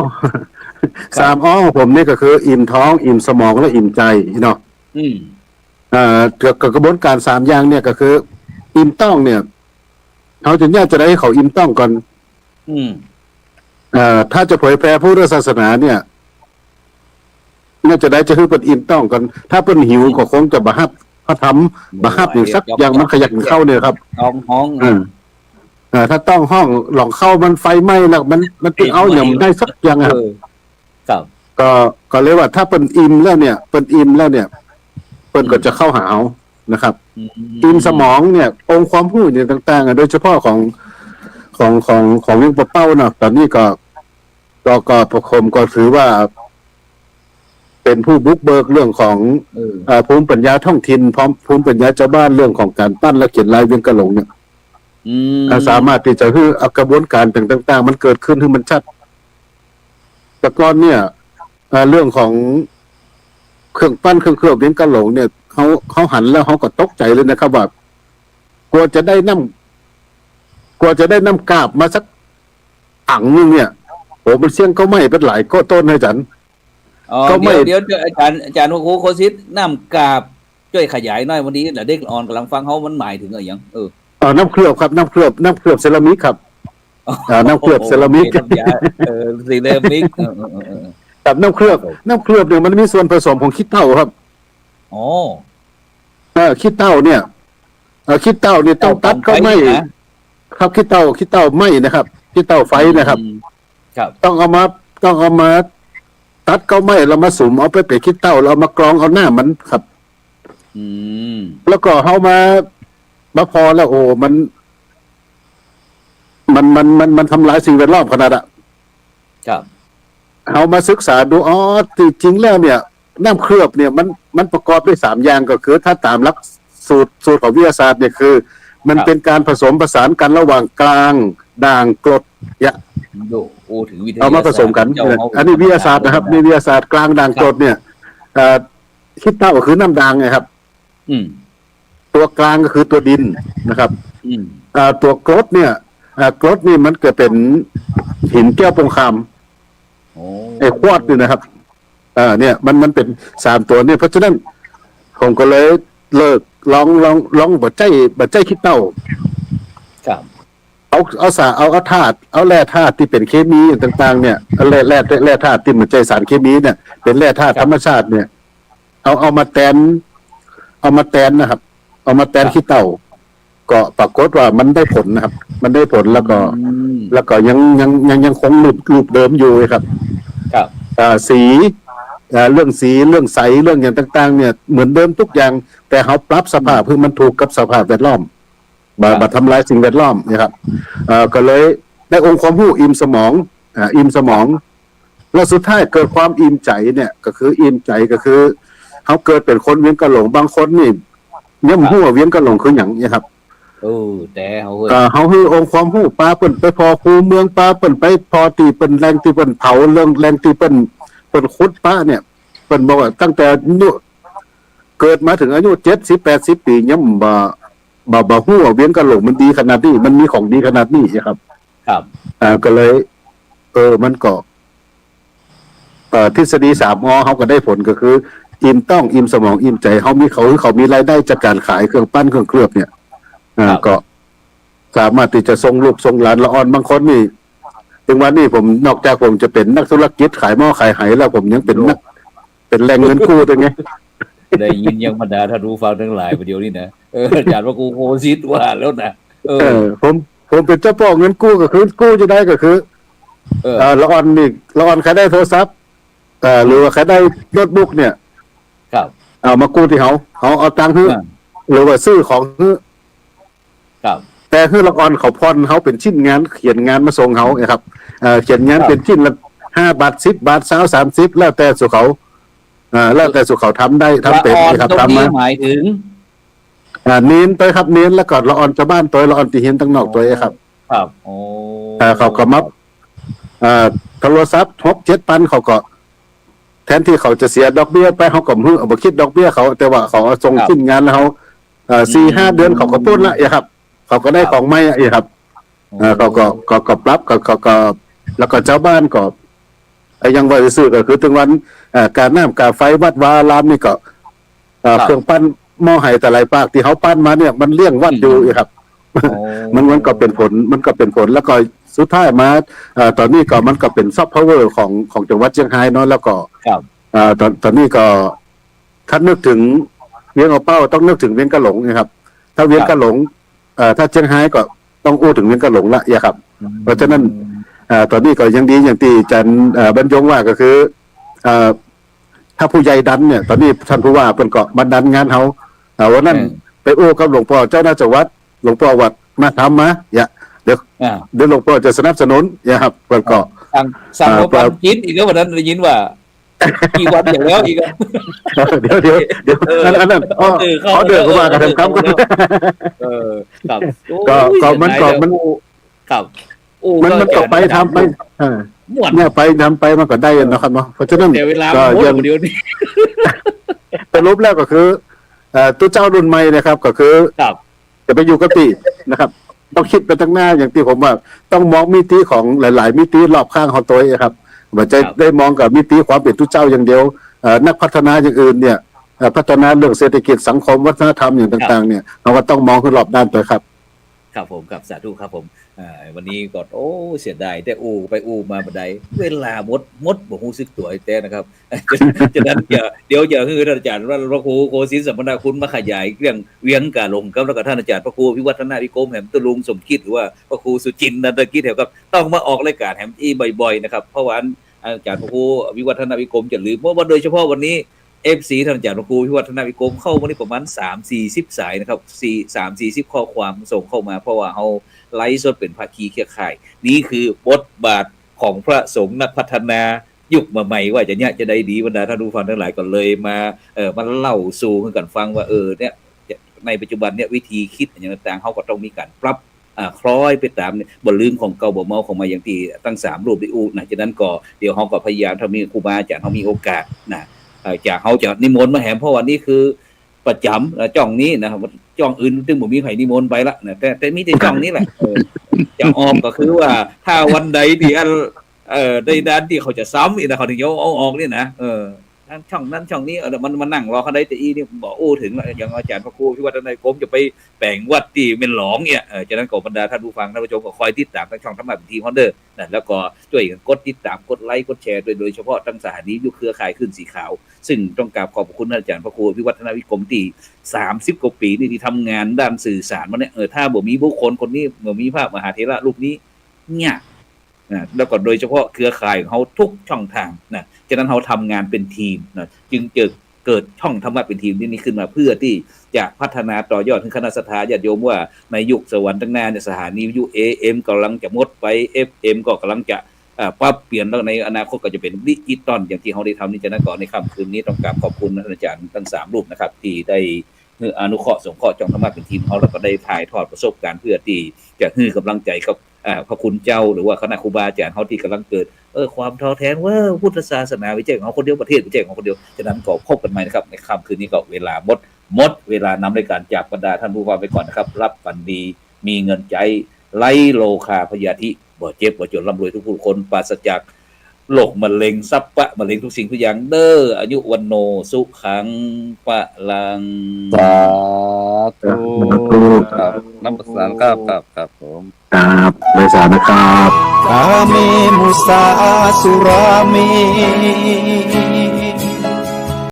3 อของผมนี่ก็คืออิ่มท้องอิ่มสมองและอิ่มใจเนาะเกี่ยวกับกระบวนการ3 อย่างเนี่ยก็คืออิ่มต้องเนี่ยเขาจะเนี่ยจะได้ให้เขาอิ่มต้องก่อนถ้าจะเผยแพร่พุทธศาสนาเนี่ยน่าจะได้จะคือเปิดอิ่มต้องก่อนถ้าเปิดหิวก็คงจะบะฮับเขาทำบะฮับอย่างสักอย่างมันขยักเข้าเนี่ยครับ
ห้อง
ถ้าต้องห้องหลองเข้ามันไฟไหม้แล้วมันเป็นเอาอย่างได้สักอย่างครับ
ครับ
ก็เลยว่าถ้าเปิดอิ่มแล้วเนี่ยเปิดอิ่มแล้วเนี่ยเปิดก็จะเข้าหาเอานะครับอิ่มสมองเนี่ยองค์ความรู้เนี่ยต่างๆโดยเฉพาะของเรื่องปะเป้าเนาะตอนนี้ก็ประคมก็ถือว่าเป็นผู้บุกเบิกเรื่องของภูมิปัญญาท้องถิ่นพร้อมภูมิปัญญาชาวบ้านเรื่องของการปั้นและเขียนลายเวียงกะหลงเนี่ยสามารถที่จะให้กระบวนการต่างๆมันเกิดขึ้นให้มันชัดแต่ก่อนเนี่ยเรื่องของเครื่องปั้นเครื่องเคลือบเวียงกะหลงเนี่ยเขาหันแล้วเขาก็ตกใจเลยนะครับว่ากลัวจะได้น้ำกาบมาสักถังนึงเนี่ย โอ้มันเสี่ยงก็ไม่เป็นหลายก็ต้นนะอาจารย์
อ๋อ
ก็ไม่
เดี๋ยวอาจารย์โคโคซิดน้ำกาบช่วยขยายหน่อยวันนี้เดี๋ยวเด็กอ่อนกำลังฟังเขามันหมายถึงอะไรอย่าง
น้ำเคลือบครับน้ำเคลือบเซรามิกครับน้ำเคลือบเซรามิก
น้ำยาซีเรมิก
กับน้ำเคลือบเนี่ยมันมีส่วนผสมของขี้เถ้าครับ
อ๋อ
ขี้เถ้าเนี่ยขี้เถ้าเนี่ยต้องตัดก็ไม่ครับขี้เถ้าไม่นะครับขี้เถ้าไฟนะครับ
ครับ
ต้องเอามาตัดก็ไม่เรามาสุมเอาไปเป็ดขี้เถ้าเรามากรองเอาหน้ามันครับ แล้วก็เอามาพอแล้วโอ้มันทำลายสิ่งแวดล้อมขนาดอะ
ครับ
เอามาศึกษาดูจริงแล้วเนี่ยน้ำเคลือบเนี่ยมันประกอบด้วย3อย่างก็คือถ้าตามหลักสูตรของวิทยาศาสตร์เนี่ยคือ มันเป็นการผสมผสานกันระหว่างกลางด่างกรด
ถึงวิทยา
เอามาผสมกันอันนี้วิทยาศาสตร์นะครับนี่วิทยาศาสตร์กลางด่างกรดเนี่ยขี้เถ้าก็คือน้ำด่างไงครับตัวกลางก็คือตัวดินนะครับตัวกรดเนี่ยกรดนี่มันเกิดเป็นหินแก้วปงคำไอ้ควอดนี่นะครับเนี่ยมันเป็น3ตัวเนี่ยเพราะฉะนั้นผมก็เลยเลิกลองบัดใจขี้เถ้า
ครับ
เอาธาตุเอาแร่ธาตุที่เป็นเคมีต่างๆเนี่ยแร่ธาตุที่มันใจสารเคมีเนี่ยเป็นแร่ธาตุธรรมชาติเนี่ยเอามาแตนนะครับเอามาแตนขี้เถ้าก็ปรากฏว่ามันได้ผลนะครับมันได้ผลแล้วก็ยังคงรูปเดิมอยู่ครับสีเรื่องสีเรื่องใสเรื่องอย่างต่างๆเนี่ยเหมือนเดิมทุกอย่างแต่เขาปรับสภาพเพื่อมันถูกกับสภาพแวดล้อมมาทำลายสิ่งแวดล้อมนะครับก็เลยได้องค์ความรู้อิ่มสมองแล้วสุดท้ายเกิดความอิ่มใจเนี่ยก็คืออิ่มใจก็คือเขาเกิดเป็นคนเวียนกะหลงบางคนนี่ย่ำหัวเวียนกะหลงคืออย่างนี้ครับ
แต่
เขาคือองค์ความรู้ปลาเปิ่นไปพอคูเมืองปลาเปิ่นไปพอตีเปิ่นแรงตีเปิ่นเผาเรื่องแรงตีเปิ่นขุดปลาเนี่ยเปิ่นบอกว่าตั้งแต่เกิดมาถึงอายุ70-80 ปีย่ำบ่ฮู้ว่าเวียนกะหลงมันดีขนาดนี้มันมีของดีขนาดนี้ครับก็เลยมันก็ทฤษฎี3 อเขาก็ได้ผลก็คืออิ่มต้องอิ่มสมองอิ่มใจเขามีรายได้จากการขายเครื่องปั้นเครื่องเคลือบเนี่ยก็สามารถที่จะส่งลูกส่งหลานละอ่อนบางคนนี่ถึงวันนี้ผมนอกจากผมจะเป็นนักธุรกิจขายหม้อขายไหแล้วผมยังเป็นแหล่งเงินกู้ด้วยไง
ได้ยินยังบรรดาท่านรู้ฟังทั้งหลายประเดี๋ยวนี้นะอาจารย์ว่ากูโคซิดว่าแล้วนะ
ผมเป็นเจ้าพ่อเงินกู้ก็คือกู้จะได้ก็คือละอ่อนใครได้โทรศัพท์หรือว่าใครได้โน้ตบุ๊กเนี่ย
ครับ
เอามากู้ที่เขาเอาตังค์หรือว่าซื้อของ
ครับ
แต่คือละอ่อนเขาพรเขาเป็นชิ้นงานเขียนงานมาส่งเขาครับเขียนงานเป็นชิ้นละ5 บาท10 บาท20 30แล้วแต่สุเขาแล้วแต่สุเขาทำเป็นครับทำมา
หมายถึง
เน้นไปครับเน้นแล้วก็ละอ่อนชาวบ้านตัวละอ่อนตีเห็นตั้งนอกตัวครับเขาก็มับโทรศัพท์6-7 ปันเขาก็แทนที่เขาจะเสียดอกเบี้ยไปเขาก็เอาบ่คิดดอกเบี้ยเขาแต่ว่าเขาส่งชิ้นงานแล้วเขา4-5 เดือนเขาก็พ้นละครับเขาก็ได้ของใหม่ครับเขาก็ปรับก็แล้วก็ชาวบ้านก็ยังว่าซื่อก็คือถึงวันการน้ำการไฟวัดวาลามนี่ก็เครื่องปั้นหม้อไหแต่หลายปากที่เขาปั้นมาเนี่ยมันเลี้ยงวัดอยู่ครับมันก็เป็นผลแล้วก็สุดท้ายมาตอนนี้ก็มันก็เป็นซอฟต์พาวเวอร์ของจังหวัดเชียงรายเนาะแล้วก็ตอนนี้ก็ถ้านึกถึงเวียงเอาเป้าต้องนึกถึงเวียงกะหลงนะครับถ้าเวียงกะหลงถ้าเชียงรายก็ต้องอู้ถึงเวียงกะหลงละครับเพราะฉะนั้นตอนนี้ก็ยังดีอย่างที่อาจารย์บรรยงว่าก็คือถ้าผู้ใหญ่ดันเนี่ยตอนนี้ท่านผู้ว่าเป็นก็มาดันงานเขาวันนั้นไปอู้กับหลวงพ่อเจ้าหน้าจังหวัดหลวงพ่อวัดมาทำมาเดี๋ยวหลวงพ่อจะสนับสนุนครับเป็นก็
สั่งมากินอีกแล้ววันนั้นได้ยินว่ากี่วันอย่างแล้วอีก
เดี๋ยวอันนั้นเขาเดินเข้ามากันทำครับก็มันครับมันก็ไปทำไปเนี่ยไปทำไปมันก็ได้นะครับเนาะเพราะฉะนั้น
ก็ยังเดี๋ยวนี้
สรุปแล้วก็คือตัวเจ้ารุ่นใหม่นะครับก็คือจะไปอยู่กับตีนะครับ ต้องคิดไปตั้งหน้าอย่างที่ผมว่าต้องมองมิติของหลาย ๆ มิติรอบข้างของตัวเองครับว่าจะได้มองกับมิติความเป็นทุเจ้าอย่างเดียวนักพัฒนาอย่างอื่นเนี่ยพัฒนาเรื่องเศรษฐกิจสังคมวัฒนธรรมอย่างต่าง ๆ เนี่ยเราก็ต้องมองให้รอบด้านไปครับ
ครับผมครับสาธุครับผมวันนี้ก็โอ้เสียดายแต่ไปมาบันไดเวลาหมดบ่ฮู้สึกตัวไอ้แต่นะครับ ฉะนั้นเดี๋ยวจะคือท่านอาจารย์ว่าพระครูโกศินทร์สัมมนาคุณมาขยายเรื่องเวียงกาลงครับแล้วก็ท่านอาจารย์พระครูวิวัฒนาวิกรมแห่งตุลุงสมคิดหรือว่าพระครูสุจินต์นันทกิจแห่งครับต้องมาออกรายการแห่งที่บ่อยๆนะครับเพราะว่าอาจารย์พระครูวิวัฒนาวิกรมจะลืมเพราะว่าโดยเฉพาะวันนี้FC ท่านอาจารย์พระครูวิวัฒนาวิกรมเข้ามานี่ประมาณ3-40 สายนะครับ3-40ข้อความส่งเข้ามาเพราะว่าเฮาไลฟ์สดเป็นภาคีเครือข่ายนี่คือบทบาทของพระสงฆ์นักพัฒนายุคมาใหม่ว่าจะได้ดีบรรดาท่านผู้ฟังทั้งหลายก็เลยมามาเล่าสู่กันฟังว่าเนี่ยในปัจจุบันเนี่ยวิธีคิดอย่างต่างๆเฮาก็ต้องมีการปรับคล้อยไปตามบ่ลืมของเก่าบ่เมาของมาอย่างที่ตั้ง3รูปได้นะฉะนั้นก็เดี๋ยวเฮาก็พยายามถ้ามีครูบาอาจารย์เฮามีโอกาสนะจากเฮาจะนิมนต์มาแหมเพราะว่านี่คือประจำจ้องนี้นะครับจ้องอื่นซึ่งบ่มีใครนิมนต์ไปละนะแต่มีแต่จ้องนี้แหละจะออมก็คือว่าถ้าวันใดที่ในด้านที่เขาจะซ้ำอีกนะเขาถึงจะเอาออกนี่นะช่องนั้นช่องนี้มันนั่งรอเขาได้แต่นี่บอกถึงอย่างอาจารย์พระครูที่วัดในกรมจะไปแปลงวัดที่เป็นหลองเนี่ยฉะนั้นก็บรรดาท่านผู้ฟังท่านผู้ชมก็คอยติดตามทางช่องธรรมะเป็นทีมฮอนเดอร์นะแล้วก็ช่วยกันกดติดตามกดไลค์กดแชร์โดยเฉพาะทั้งสถานียุคเครือข่ายขึ้นสีขาวซึ่งต้องกราบขอบคุณอาจารย์พระครูวิวัฒนาวิกรมที่30 กว่าปีนี่ที่ทำงานด้านสื่อสารมาเนี่ยถ้าบ่มีบุคคลคนนี้บ่มีพระมหาเถระรูปนี้เนี่ยแล้วก็โดยเฉพาะเครือข่ายของเขาทุกช่องทางนะฉะนั้นเขาทำงานเป็นทีมนะจึงเกิดช่องธรรมะเป็นทีมนี้ขึ้นมาเพื่อที่จะพัฒนาต่อยอดถึงคณะสัตยาญาติโยมว่าในยุคสวรรค์ตั้งหน้าเนี่ยสถานีวิทยุ AM กำลังจะหมดไป FM ก็กำลังจะปรับเปลี่ยนแล้วในอนาคตก็จะเป็นดิจิตอลอย่างที่เขาได้ทำนี่ฉะนั้นก่อนในค่ำคืนนี้ต้องกราบขอบคุณอาจารย์ทั้ง3รูปนะครับที่ได้อนุเคราะห์สงเคราะห์ช่องธรรมะเป็นทีมเขาแล้วก็ได้ถ่ายทอดประสบการณ์เพื่อที่จะให้กำลังใจกับพระคุณเจ้าหรือว่าคณะครูบาอาจารย์เขาที่กำลังเกิดความท้อแท้ว่าพุทธศาสนาวิจัยของเขาคนเดียวประเทศวิจัยของคนเดียวฉะนั้นก็พบกันใหม่นะครับในค่ำคืนนี้ก็เวลาหมดเวลานำรายการจากบรรดาท่านผู้ฟังไปก่อนนะครับรับฝันดีมีเงินใจไร้โลคาพยาธิบ่เจ็บบ่จนร่ำรวยทุกผู้คนปราศจากโรคมะเร็งซับปะมะเร็งทุกสิ่งทุกอย่างเด้ออายุวันโนสุขังปะลัง
สาธุครับน้ำประสานครับผม
ครับไม่สานะครับ
กาเมมุสาสุราเม